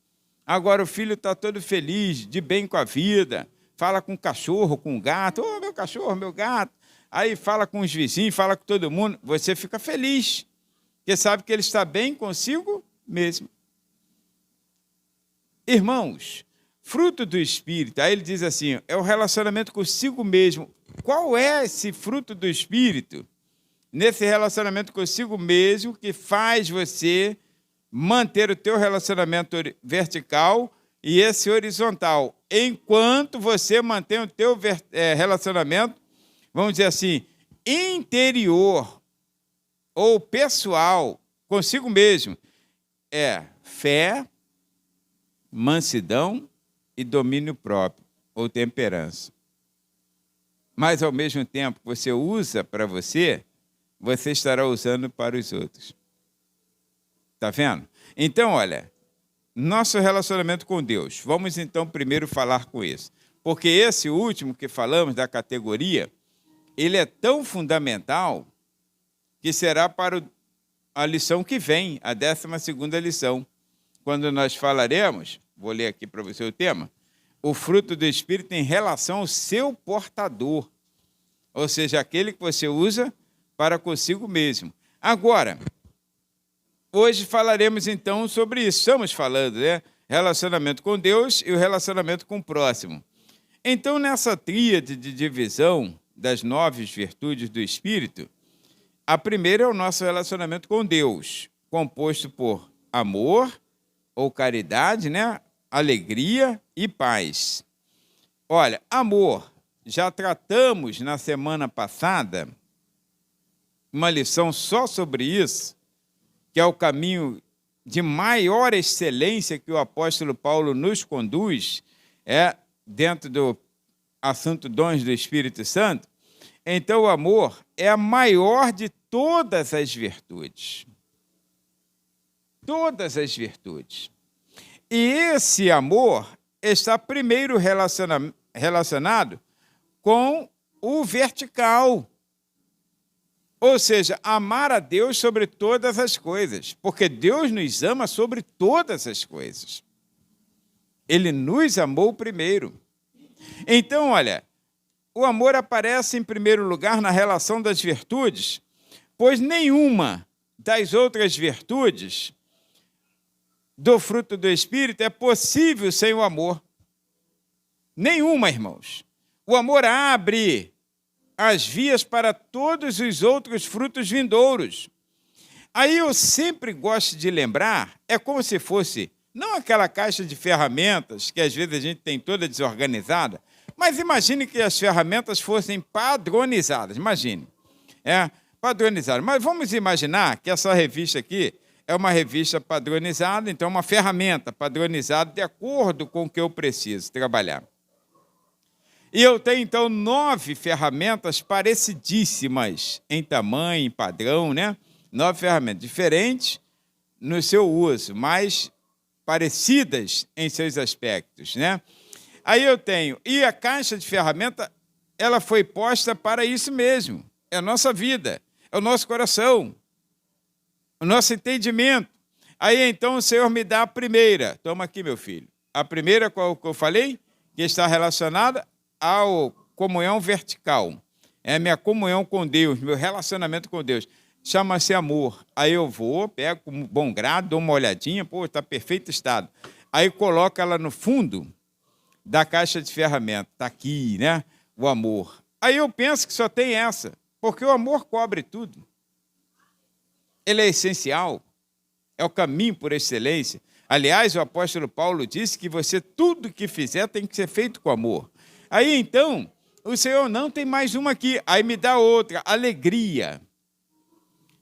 Agora o filho está todo feliz, de bem com a vida, fala com o cachorro, com o gato, meu cachorro, meu gato. Aí fala com os vizinhos, fala com todo mundo, você fica feliz, porque sabe que ele está bem consigo mesmo. Irmãos, fruto do Espírito, aí ele diz assim, é o relacionamento consigo mesmo. Qual é esse fruto do Espírito? Nesse relacionamento consigo mesmo que faz você manter o teu relacionamento vertical e esse horizontal. Enquanto você mantém o teu relacionamento, vamos dizer assim, interior ou pessoal, consigo mesmo, é fé, mansidão e domínio próprio, ou temperança. Mas, ao mesmo tempo que você usa para você, você estará usando para os outros. Está vendo? Então, olha, nosso relacionamento com Deus. Vamos, então, primeiro falar com isso. Porque esse último que falamos, da categoria, ele é tão fundamental que será para a lição que vem, a 12ª lição. Quando nós falaremos, vou ler aqui para você o tema, o fruto do Espírito em relação ao seu portador. Ou seja, aquele que você usa para consigo mesmo. Agora, hoje falaremos então sobre isso. Estamos falando, né? Relacionamento com Deus e o relacionamento com o próximo. Então, nessa tríade de divisão das 9 virtudes do Espírito, a primeira é o nosso relacionamento com Deus, composto por amor ou caridade, né? Alegria e paz. Olha, amor, já tratamos na semana passada uma lição só sobre isso, que é o caminho de maior excelência que o apóstolo Paulo nos conduz, dentro do assunto dons do Espírito Santo. Então, o amor é a maior de todas as virtudes. Todas as virtudes. E esse amor está primeiro relacionado com o vertical. Ou seja, amar a Deus sobre todas as coisas, porque Deus nos ama sobre todas as coisas. Ele nos amou primeiro. Então, olha, o amor aparece em primeiro lugar na relação das virtudes, pois nenhuma das outras virtudes do fruto do Espírito é possível sem o amor. Nenhuma, irmãos. O amor abre as vias para todos os outros frutos vindouros. Aí eu sempre gosto de lembrar, é como se fosse, não aquela caixa de ferramentas, que às vezes a gente tem toda desorganizada, mas imagine que as ferramentas fossem padronizadas, imagine, padronizadas. Mas vamos imaginar que essa revista aqui é uma revista padronizada, então uma ferramenta padronizada de acordo com o que eu preciso trabalhar. E eu tenho, então, 9 ferramentas parecidíssimas em tamanho, em padrão, né? 9 ferramentas diferentes no seu uso, mas parecidas em seus aspectos, né? Aí eu tenho, e a caixa de ferramenta, ela foi posta para isso mesmo. É a nossa vida, é o nosso coração, o nosso entendimento. Aí, então, o Senhor me dá a primeira. Toma aqui, meu filho. A primeira, qual que eu falei, que está relacionada à comunhão vertical. É a minha comunhão com Deus, meu relacionamento com Deus. Chama-se amor. Aí eu vou, pego com bom grado, dou uma olhadinha, pô, está perfeito estado. Aí coloco ela no fundo da caixa de ferramenta. Está aqui, né? O amor. Aí eu penso que só tem essa, porque o amor cobre tudo. Ele é essencial, é o caminho por excelência. Aliás, o apóstolo Paulo disse que você, tudo que fizer, tem que ser feito com amor. Aí, então, o Senhor não tem mais uma aqui. Aí me dá outra, alegria.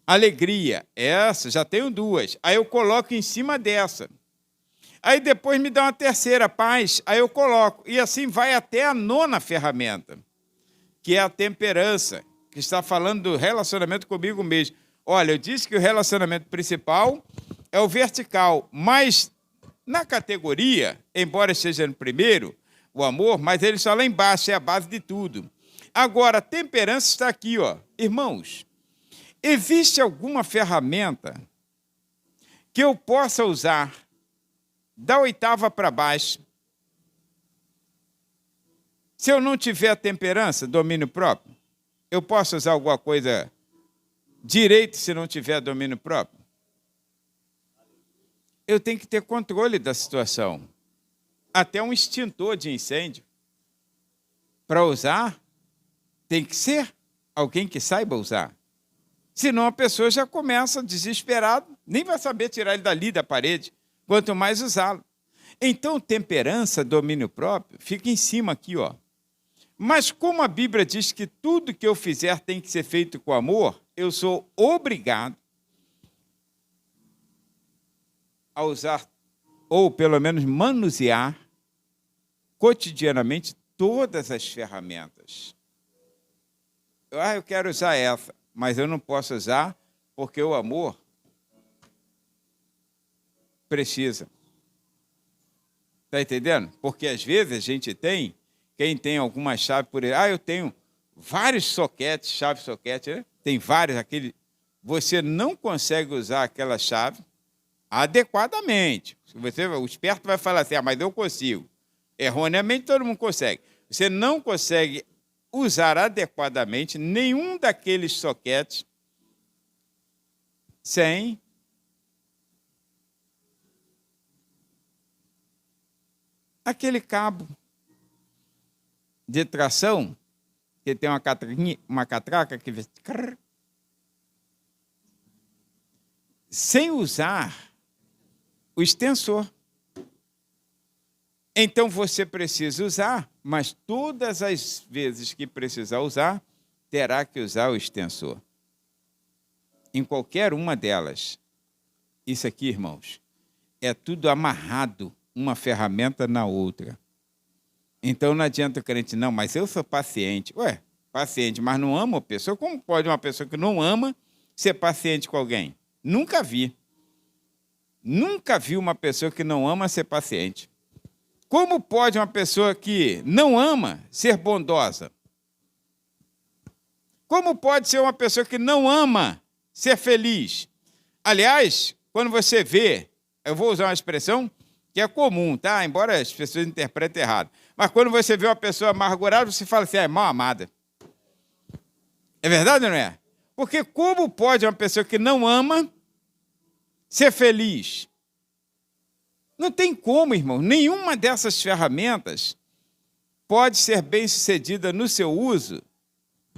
Alegria, essa, já tenho 2. Aí eu coloco em cima dessa. Aí depois me dá uma terceira, paz. Aí eu coloco. E assim vai até a 9ª ferramenta, que é a temperança, que está falando do relacionamento comigo mesmo. Olha, eu disse que o relacionamento principal é o vertical, mas na categoria, embora esteja no primeiro, o amor, mas ele está lá embaixo, é a base de tudo. Agora, a temperança está aqui, ó. Irmãos, existe alguma ferramenta que eu possa usar da 8ª para baixo, se eu não tiver temperança, domínio próprio? Eu posso usar alguma coisa direito se não tiver domínio próprio? Eu tenho que ter controle da situação. Até um extintor de incêndio, para usar, tem que ser alguém que saiba usar. Senão a pessoa já começa desesperada, nem vai saber tirar ele dali da parede, quanto mais usá-lo. Então, temperança, domínio próprio, fica em cima aqui, ó. Mas como a Bíblia diz que tudo que eu fizer tem que ser feito com amor, eu sou obrigado a usar, ou pelo menos manusear, cotidianamente, todas as ferramentas. Eu quero usar essa, mas eu não posso usar porque o amor precisa. Está entendendo? Porque às vezes a gente tem, quem tem alguma chave por aí, eu tenho vários soquetes, chave-soquete, né? Tem vários, você não consegue usar aquela chave adequadamente. O esperto vai falar assim, mas eu consigo. Erroneamente, todo mundo consegue. Você não consegue usar adequadamente nenhum daqueles soquetes sem aquele cabo de tração, que tem uma catraca que... sem usar o extensor. Então, você precisa usar, mas todas as vezes que precisar usar, terá que usar o extensor. Em qualquer uma delas. Isso aqui, irmãos, é tudo amarrado, uma ferramenta na outra. Então, não adianta o crente, não, mas eu sou paciente. Ué, paciente, mas não ama a pessoa, como pode uma pessoa que não ama ser paciente com alguém? Nunca vi. Nunca vi uma pessoa que não ama ser paciente. Como pode uma pessoa que não ama ser bondosa? Como pode ser uma pessoa que não ama ser feliz? Aliás, quando você vê, eu vou usar uma expressão que é comum, tá? Embora as pessoas interpretem errado. Mas quando você vê uma pessoa amargurada, você fala assim, é mal amada. É verdade ou não é? Porque como pode uma pessoa que não ama ser feliz? Não tem como, irmão. Nenhuma dessas ferramentas pode ser bem-sucedida no seu uso,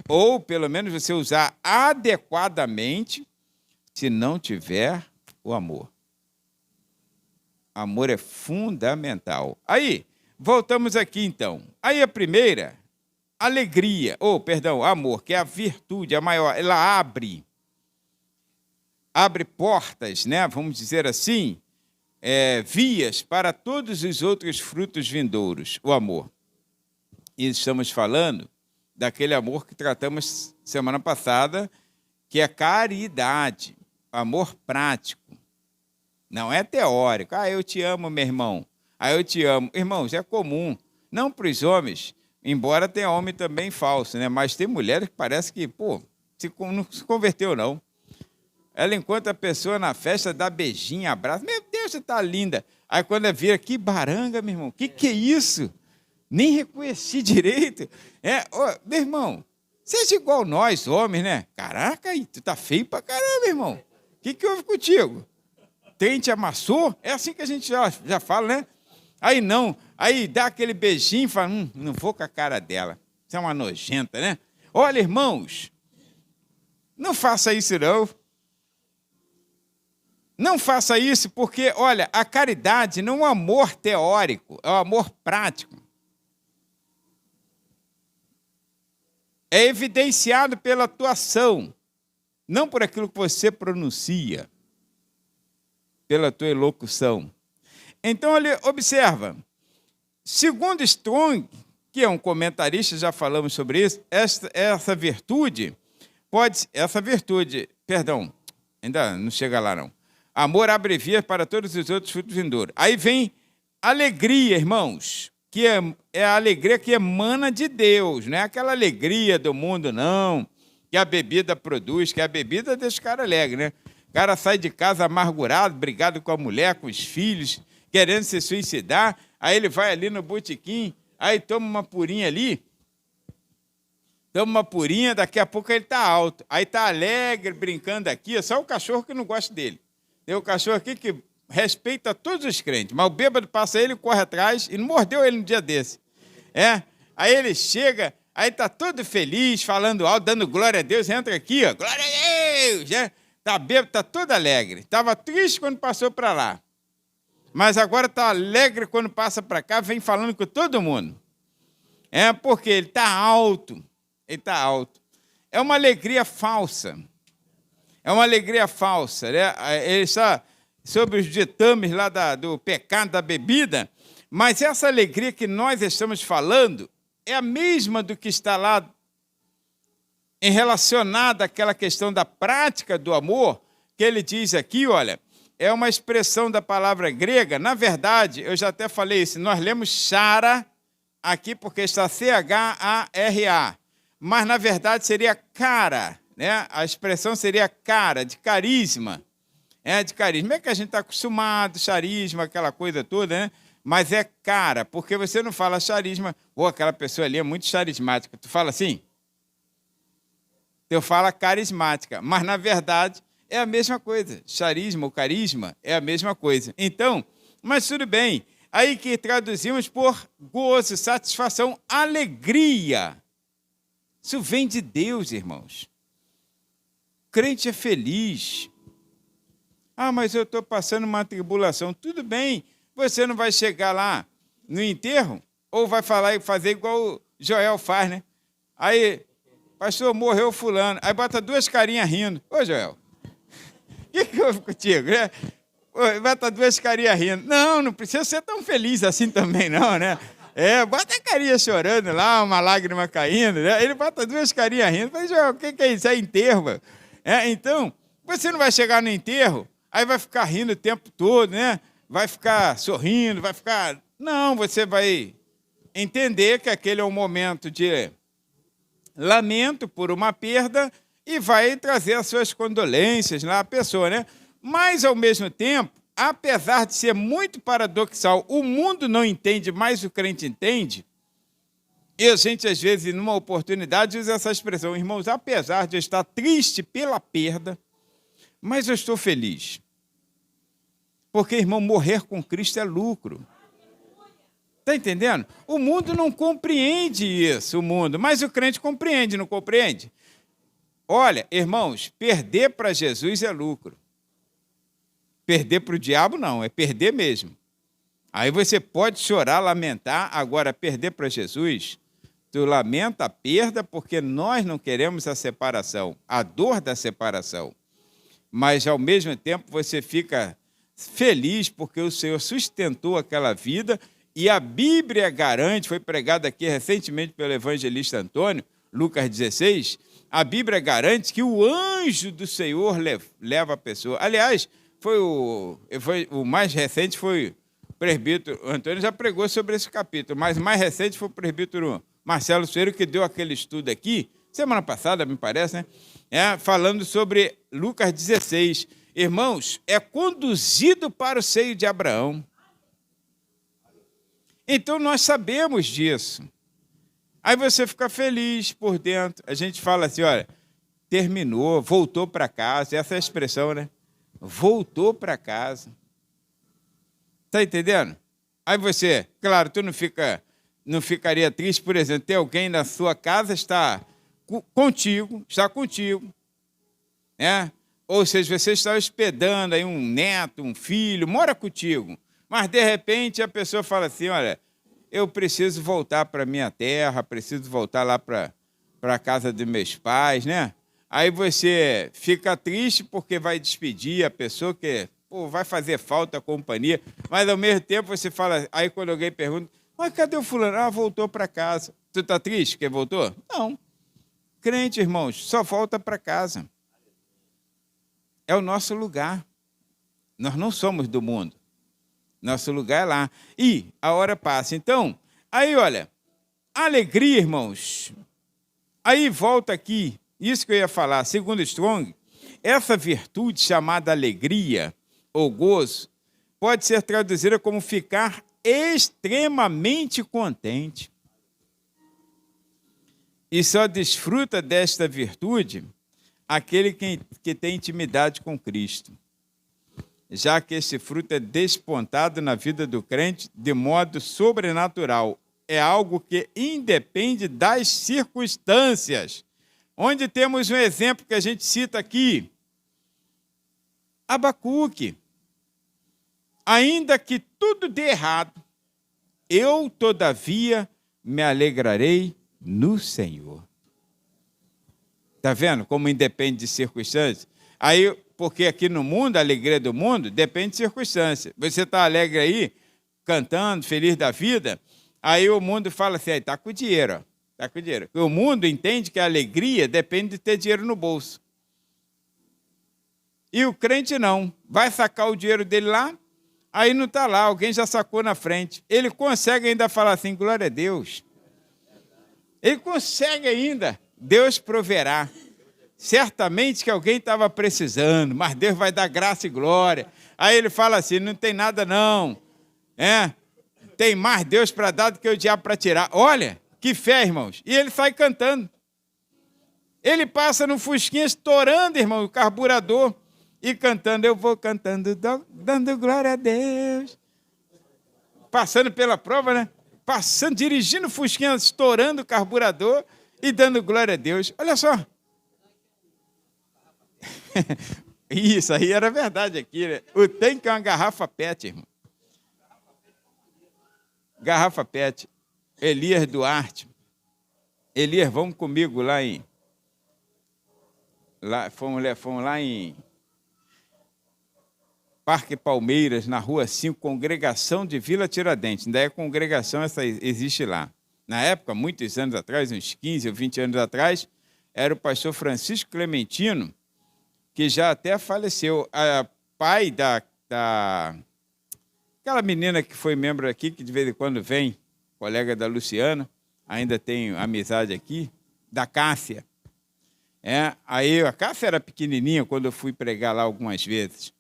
ou, pelo menos, você usar adequadamente, se não tiver o amor. Amor é fundamental. Aí, voltamos aqui, então. Aí a primeira, alegria, amor, que é a virtude, a maior, ela abre portas, né? Vamos dizer assim, vias para todos os outros frutos vindouros, o amor. E estamos falando daquele amor que tratamos semana passada, que é caridade, amor prático. Não é teórico. Eu te amo, meu irmão. Eu te amo. Irmãos, é comum. Não para os homens, embora tenha homem também falso, né? Mas tem mulheres que parece que, não se converteu, não. Ela encontra a pessoa na festa, dá beijinho, abraça. Meu Deus, você está linda. Aí quando ela vira, que baranga, meu irmão. Que é isso? Nem reconheci direito. Meu irmão, seja igual nós, homens, né? Caraca, tu tá feio pra caramba, irmão. O que houve contigo? Tem te amassou? É assim que a gente já fala, né? Aí não. Aí dá aquele beijinho e fala, não vou com a cara dela. Isso é uma nojenta, né? Olha, irmãos, não faça isso, não. Não faça isso porque, olha, a caridade não é um amor teórico, é um amor prático. É evidenciado pela tua ação, não por aquilo que você pronuncia, pela tua elocução. Então, ele observa, segundo Strong, que é um comentarista, já falamos sobre isso, essa virtude, ainda não chega lá não. Amor abre vias para todos os outros frutos vindouros. Aí vem alegria, irmãos, que é a alegria que emana de Deus, não é aquela alegria do mundo, não, que a bebida produz, que a bebida deixa o cara alegre, né? O cara sai de casa amargurado, brigado com a mulher, com os filhos, querendo se suicidar, aí ele vai ali no botequim, aí toma uma purinha ali, daqui a pouco ele está alto, aí está alegre, brincando aqui, é só o cachorro que não gosta dele. Tem o cachorro aqui que respeita todos os crentes, mas o bêbado passa ele, corre atrás e não mordeu ele no dia desse. Aí ele chega, aí está todo feliz, falando alto, dando glória a Deus, entra aqui, ó, glória a Deus, né? Está bêbado, está todo alegre. Estava triste quando passou para lá, mas agora está alegre quando passa para cá, vem falando com todo mundo. Porque ele está alto, É uma alegria falsa. Né? Ele está sobre os ditames lá do pecado da bebida, mas essa alegria que nós estamos falando é a mesma do que está lá em relacionada àquela questão da prática do amor, que ele diz aqui, olha, é uma expressão da palavra grega, na verdade, eu já até falei isso, nós lemos chara aqui porque está C-H-A-R-A, mas na verdade seria cara, né? A expressão seria cara, de carisma. De carisma. É que a gente está acostumado, charisma, aquela coisa toda, né? Mas é cara, porque você não fala charisma, ou aquela pessoa ali é muito charismática. Tu fala assim? Eu falo carismática, mas na verdade é a mesma coisa. Charisma ou carisma é a mesma coisa. Então, mas tudo bem. Aí que traduzimos por gozo, satisfação, alegria. Isso vem de Deus, irmãos. Crente é feliz. Mas eu estou passando uma tribulação. Tudo bem, você não vai chegar lá no enterro ou vai falar e fazer igual o Joel faz, né? Aí, pastor, morreu fulano. Aí bota duas carinhas rindo. Ô, Joel, o que houve contigo, né? Bota duas carinhas rindo. Não precisa ser tão feliz assim também, não, né? Bota a carinha chorando lá, uma lágrima caindo, né? Ele bota duas carinhas rindo. Fala, João, o que é isso? É enterro. Então, você não vai chegar no enterro, aí vai ficar rindo o tempo todo, né? Vai ficar sorrindo, vai ficar... Não, você vai entender que aquele é um momento de lamento por uma perda e vai trazer as suas condolências lá à pessoa, né? Mas, ao mesmo tempo, apesar de ser muito paradoxal, o mundo não entende, mas o crente entende. E a gente, às vezes, numa oportunidade, usa essa expressão, irmãos, apesar de eu estar triste pela perda, mas eu estou feliz. Porque, irmão, morrer com Cristo é lucro. Está entendendo? O mundo não compreende isso, mas o crente compreende, não compreende? Olha, irmãos, perder para Jesus é lucro. Perder para o diabo não, é perder mesmo. Aí você pode chorar, lamentar, agora perder para Jesus, tu lamenta a perda porque nós não queremos a separação, a dor da separação. Mas, ao mesmo tempo, você fica feliz porque o Senhor sustentou aquela vida e a Bíblia garante, foi pregada aqui recentemente pelo evangelista Antônio, Lucas 16, a Bíblia garante que o anjo do Senhor leva a pessoa. Aliás, o mais recente foi o presbítero, o Antônio já pregou sobre esse capítulo, mas o mais recente foi o presbítero Marcelo Soeiro, que deu aquele estudo aqui, semana passada, me parece, né? Falando sobre Lucas 16. Irmãos, é conduzido para o seio de Abraão. Então, nós sabemos disso. Aí você fica feliz por dentro. A gente fala assim, olha, terminou, voltou para casa. Essa é a expressão, né? Voltou para casa. Está entendendo? Aí você, claro, tu não ficaria triste, por exemplo, ter alguém na sua casa está contigo, né? Ou seja, você está hospedando aí um neto, um filho, mora contigo. Mas, de repente, a pessoa fala assim, olha, eu preciso voltar para a minha terra, preciso voltar lá para a casa dos meus pais, né? Aí você fica triste porque vai despedir a pessoa que vai fazer falta a companhia, mas, ao mesmo tempo, você fala... Aí, quando alguém pergunta, mas cadê o fulano? Ah, voltou para casa. Tu está triste que voltou? Não. Crente, irmãos, só volta para casa. É o nosso lugar. Nós não somos do mundo. Nosso lugar é lá. E a hora passa. Então, aí, olha, alegria, irmãos. Aí volta aqui, isso que eu ia falar, segundo Strong, essa virtude chamada alegria ou gozo pode ser traduzida como ficar extremamente contente. E só desfruta desta virtude aquele que tem intimidade com Cristo, já que esse fruto é despontado na vida do crente de modo sobrenatural. É algo que independe das circunstâncias. Onde temos um exemplo que a gente cita aqui. Abacuque. Ainda que tudo dê errado, eu, todavia, me alegrarei no Senhor. Está vendo como independe de circunstâncias? Aí, porque aqui no mundo, a alegria do mundo depende de circunstâncias. Você está alegre aí, cantando, feliz da vida, aí o mundo fala assim, está com dinheiro, está com dinheiro. O mundo entende que a alegria depende de ter dinheiro no bolso. E o crente não. Vai sacar o dinheiro dele lá, aí não está lá, alguém já sacou na frente. Ele consegue ainda falar assim, glória a Deus. Ele consegue ainda, Deus proverá. Certamente que alguém estava precisando, mas Deus vai dar graça e glória. Aí ele fala assim, não tem nada não. Tem mais Deus para dar do que o diabo para tirar. Olha, que fé, irmãos. E ele sai cantando. Ele passa no fusquinha estourando, irmão, o carburador. E cantando, eu vou cantando, dando glória a Deus. Passando pela prova, né? Passando, dirigindo o fusquinha, estourando o carburador e dando glória a Deus. Olha só. Isso aí era verdade aqui, né? O tanque é uma garrafa PET, irmão. Garrafa PET. Elias Duarte. Elias, vamos comigo lá em... fomos lá em... Parque Palmeiras, na Rua 5, congregação de Vila Tiradentes. Daí a congregação essa existe lá. Na época, muitos anos atrás, uns 15 ou 20 anos atrás, era o pastor Francisco Clementino, que já até faleceu, pai aquela menina que foi membro aqui, que de vez em quando vem, colega da Luciana, ainda tenho amizade aqui, da Cássia. Aí a Cássia era pequenininha quando eu fui pregar lá algumas vezes.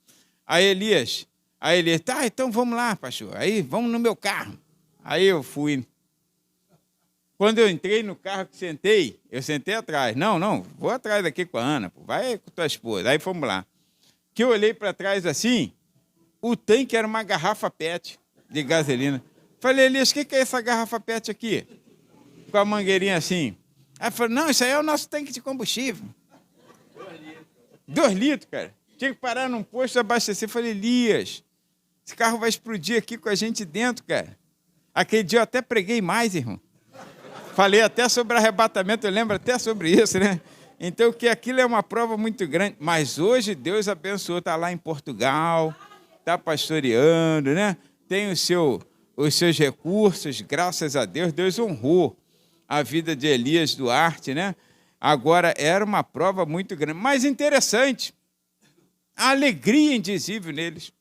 Aí Elias, tá, então vamos lá, pastor, aí vamos no meu carro. Aí eu fui. Quando eu entrei no carro que sentei, eu sentei atrás. Não, vou atrás aqui com a Ana, pô, vai com tua esposa. Aí fomos lá. Que eu olhei para trás assim, o tanque era uma garrafa PET de gasolina. Falei, Elias, o que é essa garrafa PET aqui? Com a mangueirinha assim. Aí falou, não, isso aí é o nosso tanque de combustível. 2 litros, cara. Tinha que parar num posto, abastecer. Falei, Elias, esse carro vai explodir aqui com a gente dentro, cara. Aquele dia eu até preguei mais, irmão. Falei até sobre arrebatamento, eu lembro até sobre isso, né? Então, que aquilo é uma prova muito grande. Mas hoje Deus abençoou, está lá em Portugal, está pastoreando, né? Tem os seus recursos, graças a Deus. Deus honrou a vida de Elias Duarte, né? Agora, era uma prova muito grande. Mas interessante, a alegria indizível neles.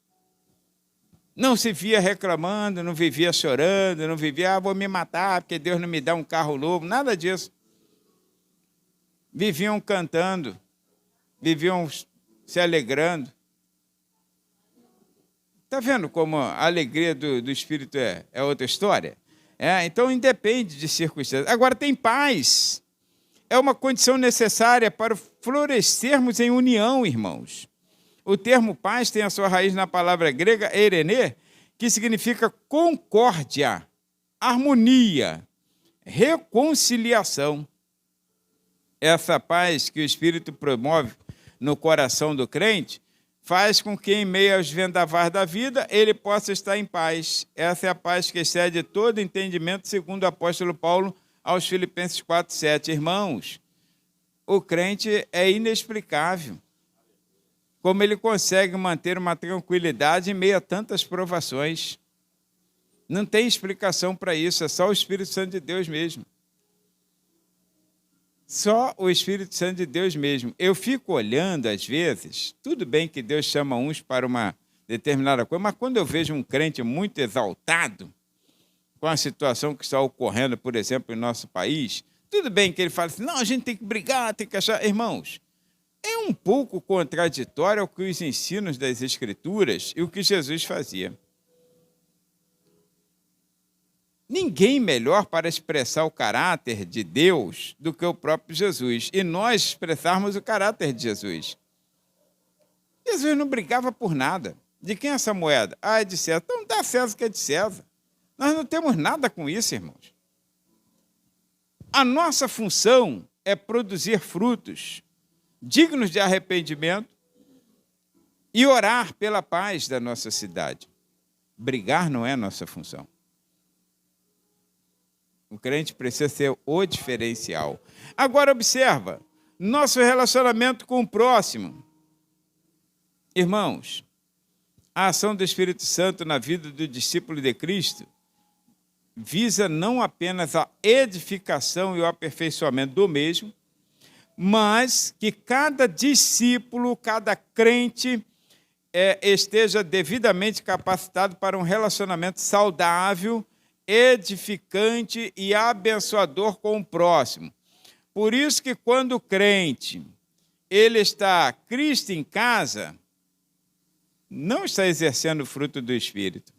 Não se via reclamando, não vivia chorando, não vivia, vou me matar porque Deus não me dá um carro novo, nada disso. Viviam cantando, viviam se alegrando. Está vendo como a alegria do Espírito é outra história? Então, independe de circunstâncias. Agora, tem paz. É uma condição necessária para florescermos em união, irmãos. O termo paz tem a sua raiz na palavra grega eirene, que significa concórdia, harmonia, reconciliação. Essa paz que o Espírito promove no coração do crente faz com que, em meio aos vendavais da vida, ele possa estar em paz. Essa é a paz que excede todo entendimento, segundo o apóstolo Paulo aos Filipenses 4:7. Irmãos, o crente é inexplicável. Como ele consegue manter uma tranquilidade em meio a tantas provações. Não tem explicação para isso, é só o Espírito Santo de Deus mesmo. Só o Espírito Santo de Deus mesmo. Eu fico olhando, às vezes, tudo bem que Deus chama uns para uma determinada coisa, mas quando eu vejo um crente muito exaltado com a situação que está ocorrendo, por exemplo, em nosso país, tudo bem que ele fala assim, não, a gente tem que brigar, tem que achar... Irmãos, é um pouco contraditório ao que os ensinos das Escrituras e o que Jesus fazia. Ninguém melhor para expressar o caráter de Deus do que o próprio Jesus. E nós expressarmos o caráter de Jesus. Jesus não brigava por nada. De quem é essa moeda? Ah, é de César. Então dá a César o que é de César. Nós não temos nada com isso, irmãos. A nossa função é produzir frutos dignos de arrependimento e orar pela paz da nossa cidade. Brigar não é nossa função. O crente precisa ser o diferencial. Agora observa, nosso relacionamento com o próximo. Irmãos, a ação do Espírito Santo na vida do discípulo de Cristo visa não apenas a edificação e o aperfeiçoamento do mesmo, mas que cada discípulo, cada crente esteja devidamente capacitado para um relacionamento saudável, edificante e abençoador com o próximo. Por isso que quando o crente ele está Cristo em casa, não está exercendo o fruto do Espírito.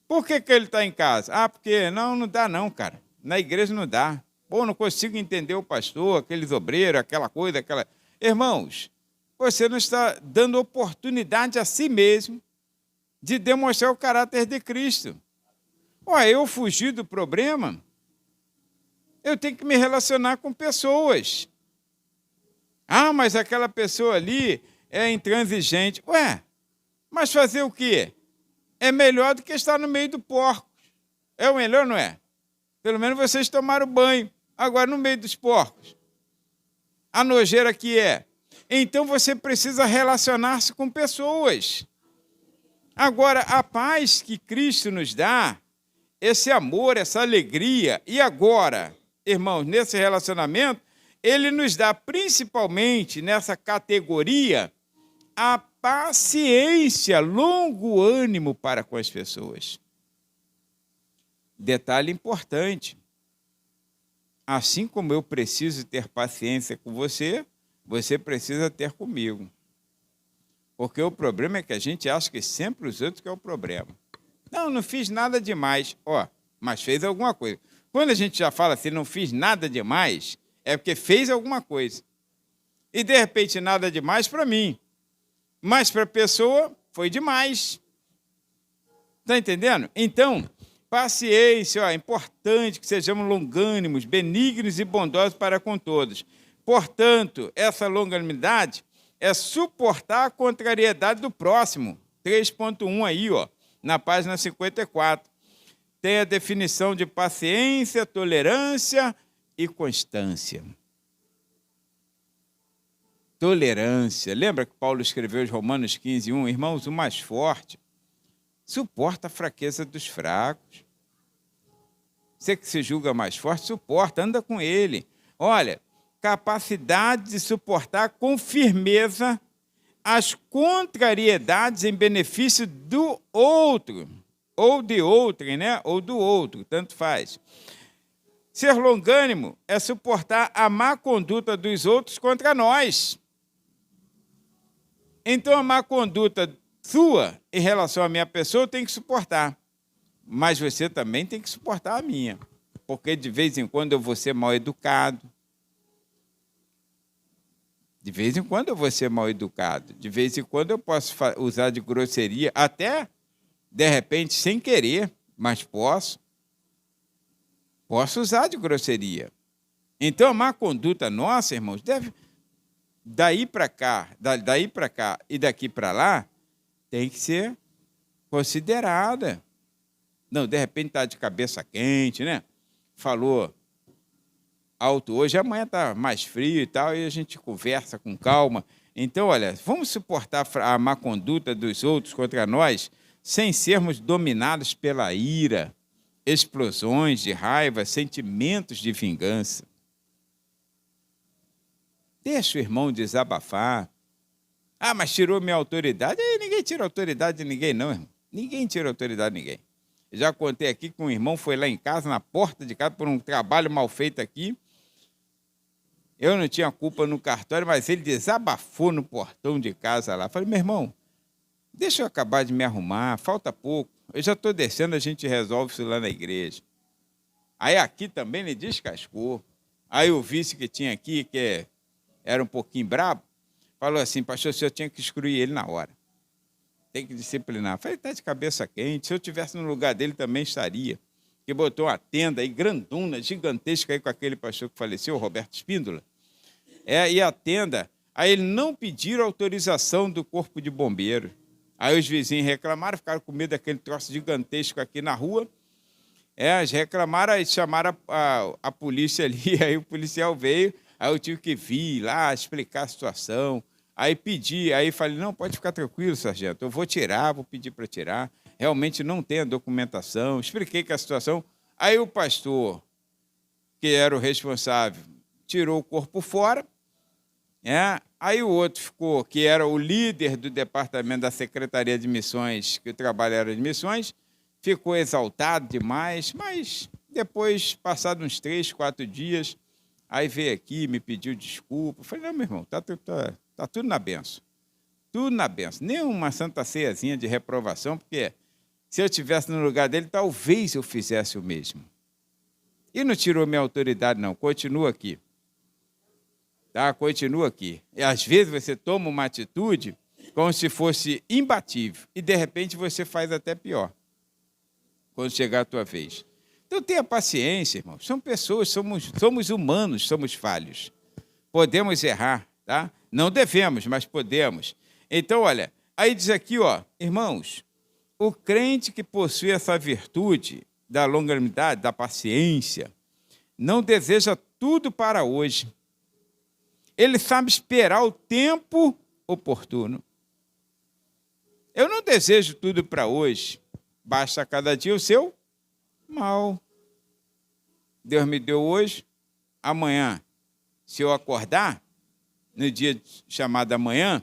Por que ele está em casa? Ah, porque não dá não, cara. Na igreja não dá. Pô, não consigo entender o pastor, aqueles obreiros, aquela coisa, aquela... Irmãos, você não está dando oportunidade a si mesmo de demonstrar o caráter de Cristo. Eu fugi do problema, eu tenho que me relacionar com pessoas. Ah, mas aquela pessoa ali é intransigente. Mas fazer o quê? É melhor do que estar no meio do porco. É o melhor, não é? Pelo menos vocês tomaram banho. Agora, no meio dos porcos. A nojeira que é. Então, você precisa relacionar-se com pessoas. Agora, a paz que Cristo nos dá, esse amor, essa alegria, e agora, irmãos, nesse relacionamento, ele nos dá principalmente nessa categoria a paciência, longo ânimo para com as pessoas. Detalhe importante, assim como eu preciso ter paciência com você, você precisa ter comigo. Porque o problema é que a gente acha que sempre os outros que é o problema. Não fiz nada demais. Mas fez alguma coisa. Quando a gente já fala assim, não fiz nada demais, é porque fez alguma coisa. E, de repente, nada demais para mim. Mas para a pessoa, foi demais. Está entendendo? Então, paciência, é importante que sejamos longânimos, benignos e bondosos para com todos. Portanto, essa longanimidade é suportar a contrariedade do próximo. 3.1 aí, na página 54. Tem a definição de paciência, tolerância e constância. Tolerância. Lembra que Paulo escreveu em Romanos 15:1? Irmãos, o mais forte suporta a fraqueza dos fracos. Você que se julga mais forte, suporta, anda com ele. Olha, capacidade de suportar com firmeza as contrariedades em benefício do outro, ou de outrem, né? Ou do outro, tanto faz. Ser longânimo é suportar a má conduta dos outros contra nós. Então, a má conduta sua em relação à minha pessoa, eu tenho que suportar. Mas você também tem que suportar a minha. Porque, de vez em quando, eu vou ser mal educado. De vez em quando, eu vou ser mal educado. De vez em quando, eu posso usar de grosseria, até, de repente, sem querer, mas posso. Posso usar de grosseria. Então, a má conduta nossa, irmãos, deve, daí para cá e daqui para lá, tem que ser considerada. Não, de repente está de cabeça quente, né? Falou alto hoje, amanhã está mais frio e tal, e a gente conversa com calma. Então, olha, vamos suportar a má conduta dos outros contra nós sem sermos dominados pela ira, explosões de raiva, sentimentos de vingança. Deixa o irmão desabafar. Mas tirou minha autoridade. Ninguém tira autoridade de ninguém, não, irmão. Ninguém tira autoridade de ninguém. Eu já contei aqui que um irmão foi lá em casa, na porta de casa, por um trabalho mal feito aqui. Eu não tinha culpa no cartório, mas ele desabafou no portão de casa lá. Falei, meu irmão, deixa eu acabar de me arrumar, falta pouco. Eu já estou descendo, a gente resolve isso lá na igreja. Aí aqui também ele descascou. Aí o vice que tinha aqui, que era um pouquinho brabo, falou assim, pastor, o senhor tinha que excluir ele na hora. Tem que disciplinar. Falei, está de cabeça quente. Se eu estivesse no lugar dele, também estaria. Que botou uma tenda aí, grandona, gigantesca, aí com aquele pastor que faleceu, o Roberto Espíndola. E a tenda, aí eles não pediram autorização do corpo de bombeiro. Aí os vizinhos reclamaram, ficaram com medo daquele troço gigantesco aqui na rua. Eles reclamaram, aí chamaram a polícia ali, aí o policial veio, aí eu tive que vir lá explicar a situação. Aí pedi, aí falei, não, pode ficar tranquilo, sargento, eu vou tirar, vou pedir para tirar. Realmente não tem a documentação, expliquei que a situação. Aí o pastor, que era o responsável, tirou o corpo fora. Aí o outro ficou, que era o líder do departamento da Secretaria de Missões, que o trabalho era de missões, ficou exaltado demais, mas depois, passados uns 3, 4 dias, aí veio aqui, me pediu desculpa. Eu falei, não, meu irmão, tá tudo na benção. Tudo na benção. Nem uma santa ceiazinha de reprovação, porque se eu estivesse no lugar dele, talvez eu fizesse o mesmo. E não tirou minha autoridade, não. Continua aqui. Tá? Continua aqui. E às vezes você toma uma atitude como se fosse imbatível. E de repente você faz até pior. Quando chegar a tua vez. Então tenha paciência, irmão. São pessoas, somos humanos, somos falhos. Podemos errar, tá? Não devemos, mas podemos. Então, olha, aí diz aqui, irmãos, o crente que possui essa virtude da longanimidade, da paciência, não deseja tudo para hoje. Ele sabe esperar o tempo oportuno. Eu não desejo tudo para hoje. Basta cada dia o seu mal. Deus me deu hoje, amanhã. Se eu acordar, no dia chamado amanhã,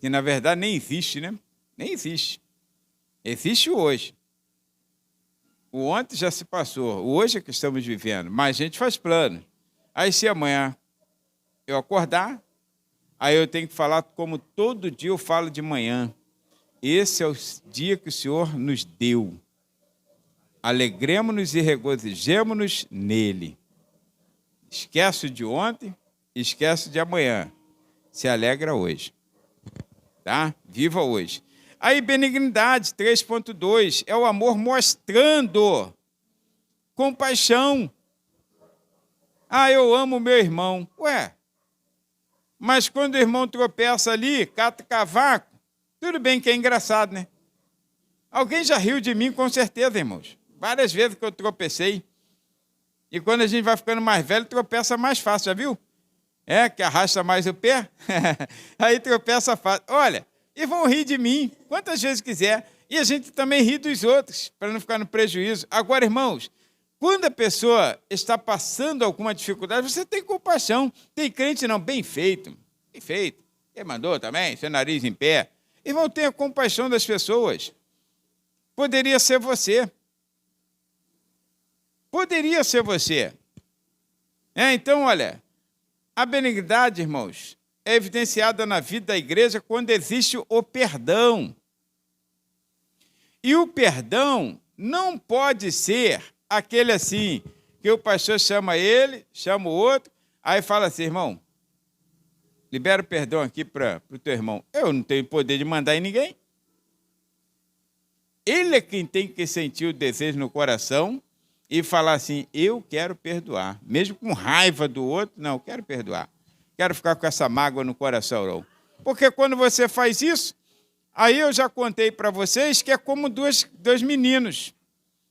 que na verdade nem existe, né? Nem existe. Existe o hoje. O ontem já se passou, o hoje é que estamos vivendo, mas a gente faz planos. Aí se amanhã eu acordar, aí eu tenho que falar como todo dia eu falo de manhã. Esse é o dia que o Senhor nos deu. Alegremos-nos e regozijemos-nos nele. Esquece de ontem, esquece de amanhã. Se alegra hoje. Tá? Viva hoje. Aí, benignidade, 3.2, é o amor mostrando compaixão. Ah, eu amo meu irmão. Ué, mas quando o irmão tropeça ali, cata cavaco, tudo bem que é engraçado, né? Alguém já riu de mim, com certeza, irmãos. Várias vezes que eu tropecei. E quando a gente vai ficando mais velho, tropeça mais fácil, já viu? É, que arrasta mais o pé. Aí tropeça fácil. Olha, e vão rir de mim quantas vezes quiser. E a gente também ri dos outros, para não ficar no prejuízo. Agora, irmãos, quando a pessoa está passando alguma dificuldade, você tem compaixão. Tem crente não, bem feito. Bem feito. Quem mandou também, seu nariz em pé. Irmão, tenha compaixão das pessoas. Poderia ser você. Poderia ser você. Então, olha, a benignidade, irmãos, é evidenciada na vida da igreja quando existe o perdão. E o perdão não pode ser aquele assim, que o pastor chama ele, chama o outro, aí fala assim, irmão, libera o perdão aqui para o teu irmão. Eu não tenho poder de mandar em ninguém. Ele é quem tem que sentir o desejo no coração e falar assim, eu quero perdoar. Mesmo com raiva do outro, não, eu quero perdoar. Quero ficar com essa mágoa no coração, não. Porque quando você faz isso, aí eu já contei para vocês que é como dois meninos,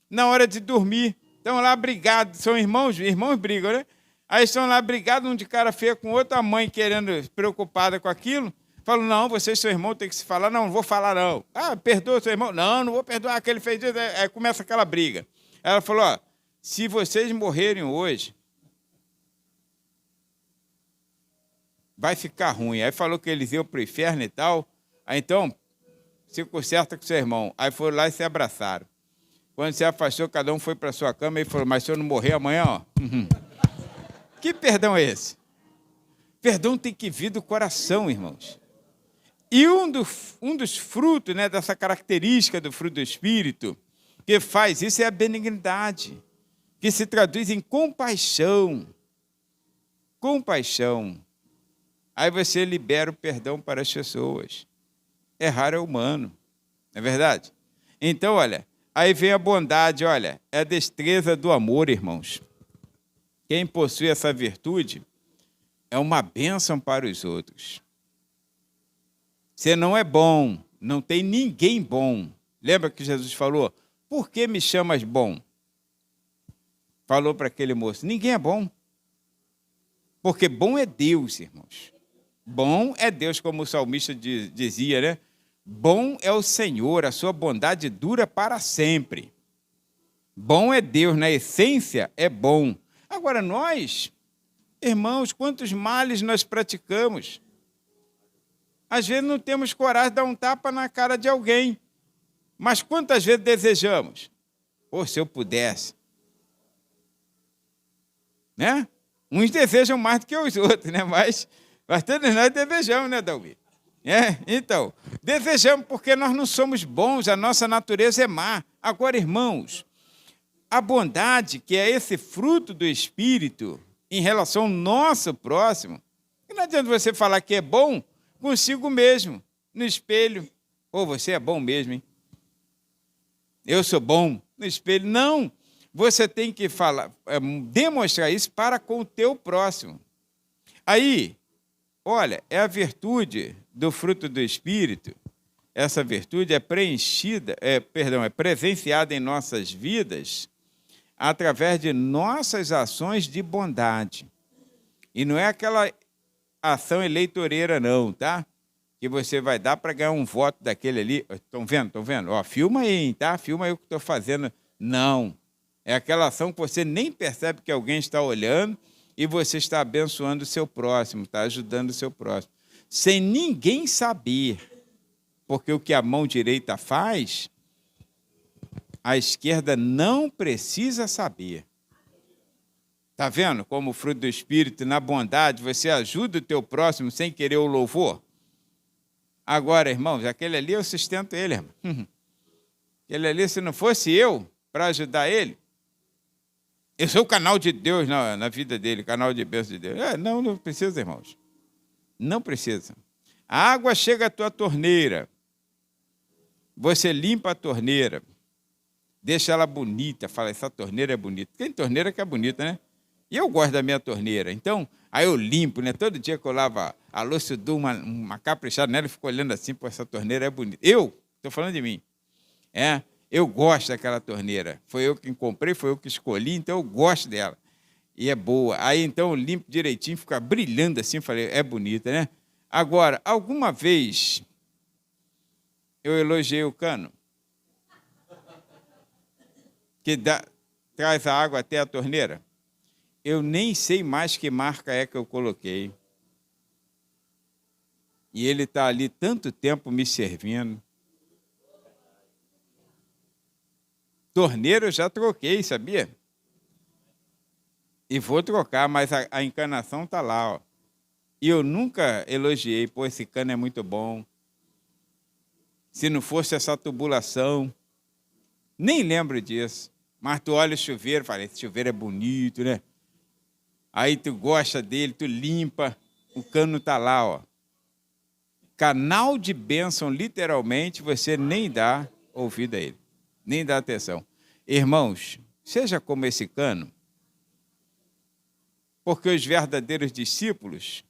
na hora de dormir. Estão lá brigados, são irmãos brigam, né? Aí estão lá brigados, um de cara feia com o outro, a mãe querendo, preocupada com aquilo, falam, não, vocês são irmãos, tem que se falar, não vou falar não. Ah, perdoa seu irmão? Não vou perdoar, que ele fez isso, aí começa aquela briga. Ela falou, ó, se vocês morrerem hoje, vai ficar ruim. Aí falou que eles iam para o inferno e tal, aí então, se conserta com seu irmão. Aí foram lá e se abraçaram. Quando se afastou, cada um foi para sua cama e falou, mas se eu não morrer amanhã, ó. Que perdão é esse? Perdão tem que vir do coração, irmãos. E um dos frutos, né, dessa característica do fruto do Espírito, que faz isso é a benignidade, que se traduz em compaixão. Compaixão. Aí você libera o perdão para as pessoas. Errar é humano, não é verdade? Então, olha, aí vem a bondade, olha, é a destreza do amor, irmãos. Quem possui essa virtude é uma bênção para os outros. Você não é bom, não tem ninguém bom. Lembra que Jesus falou, por que me chamas bom? Falou para aquele moço, ninguém é bom. Porque bom é Deus, irmãos. Bom é Deus, como o salmista dizia, né? Bom é o Senhor, a sua bondade dura para sempre. Bom é Deus, na essência é bom. Agora nós, irmãos, quantos males nós praticamos? Às vezes não temos coragem de dar um tapa na cara de alguém. Mas quantas vezes desejamos? Pô, se eu pudesse. Né? Uns desejam mais do que os outros, né? Mas todos nós desejamos, né, Dalvi? Então, desejamos porque nós não somos bons, a nossa natureza é má. Agora, irmãos, a bondade, que é esse fruto do Espírito, em relação ao nosso próximo, e não adianta você falar que é bom consigo mesmo, no espelho. Pô, você é bom mesmo, hein? Eu sou bom no espelho. Não, você tem que falar, demonstrar isso para com o teu próximo. Aí, olha, é a virtude do fruto do Espírito. Essa virtude é presenciada em nossas vidas através de nossas ações de bondade. E não é aquela ação eleitoreira, não, tá? que você vai dar para ganhar um voto daquele ali. Estão vendo? Estão vendo? Ó, filma aí, tá? Filma aí o que estou fazendo. Não. É aquela ação que você nem percebe que alguém está olhando e você está abençoando o seu próximo, está ajudando o seu próximo. Sem ninguém saber. Porque o que a mão direita faz, a esquerda não precisa saber. Está vendo como o fruto do Espírito, na bondade, você ajuda o teu próximo sem querer o louvor? Agora, irmãos, aquele ali eu sustento ele, irmão. Aquele ali, se não fosse eu para ajudar ele, eu sou o canal de Deus na vida dele, canal de bênção de Deus. Não precisa, irmãos. Não precisa. A água chega à tua torneira. Você limpa a torneira. Deixa ela bonita. Fala, essa torneira é bonita. Tem torneira que é bonita, né? E eu gosto da minha torneira. Então, aí eu limpo, né? Todo dia que eu lavo a louça, eu dou uma caprichada nela e fico olhando assim, pô, essa torneira é bonita. Eu, estou falando de mim. Eu gosto daquela torneira. Foi eu que comprei, foi eu que escolhi, então eu gosto dela. E é boa. Aí, então, eu limpo direitinho, fica brilhando assim, falei, é bonita, né? Agora, alguma vez eu elogiei o cano que traz a água até a torneira. Eu nem sei mais que marca é que eu coloquei. E ele está ali tanto tempo me servindo. Torneira eu já troquei, sabia? E vou trocar, mas a encanação está lá, ó. E eu nunca elogiei, pô, esse cano é muito bom. Se não fosse essa tubulação, nem lembro disso. Mas tu olha o chuveiro, fala, esse chuveiro é bonito, né? Aí tu gosta dele, tu limpa, o cano está lá, ó. Canal de bênção, literalmente, você nem dá ouvido a ele, nem dá atenção. Irmãos, seja como esse cano, porque os verdadeiros discípulos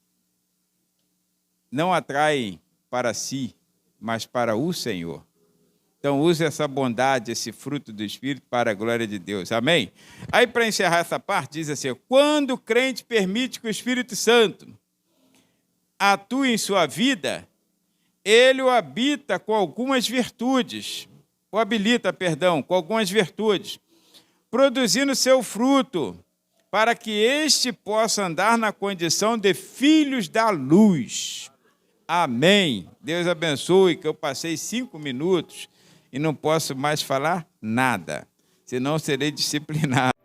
não atraem para si, mas para o Senhor. Então, use essa bondade, esse fruto do Espírito para a glória de Deus. Amém? Aí, para encerrar essa parte, diz assim, quando o crente permite que o Espírito Santo atue em sua vida, ele o habilita com algumas virtudes, com algumas virtudes, produzindo seu fruto, para que este possa andar na condição de filhos da luz. Amém. Deus abençoe, que eu passei 5 minutos e não posso mais falar nada, senão serei disciplinado.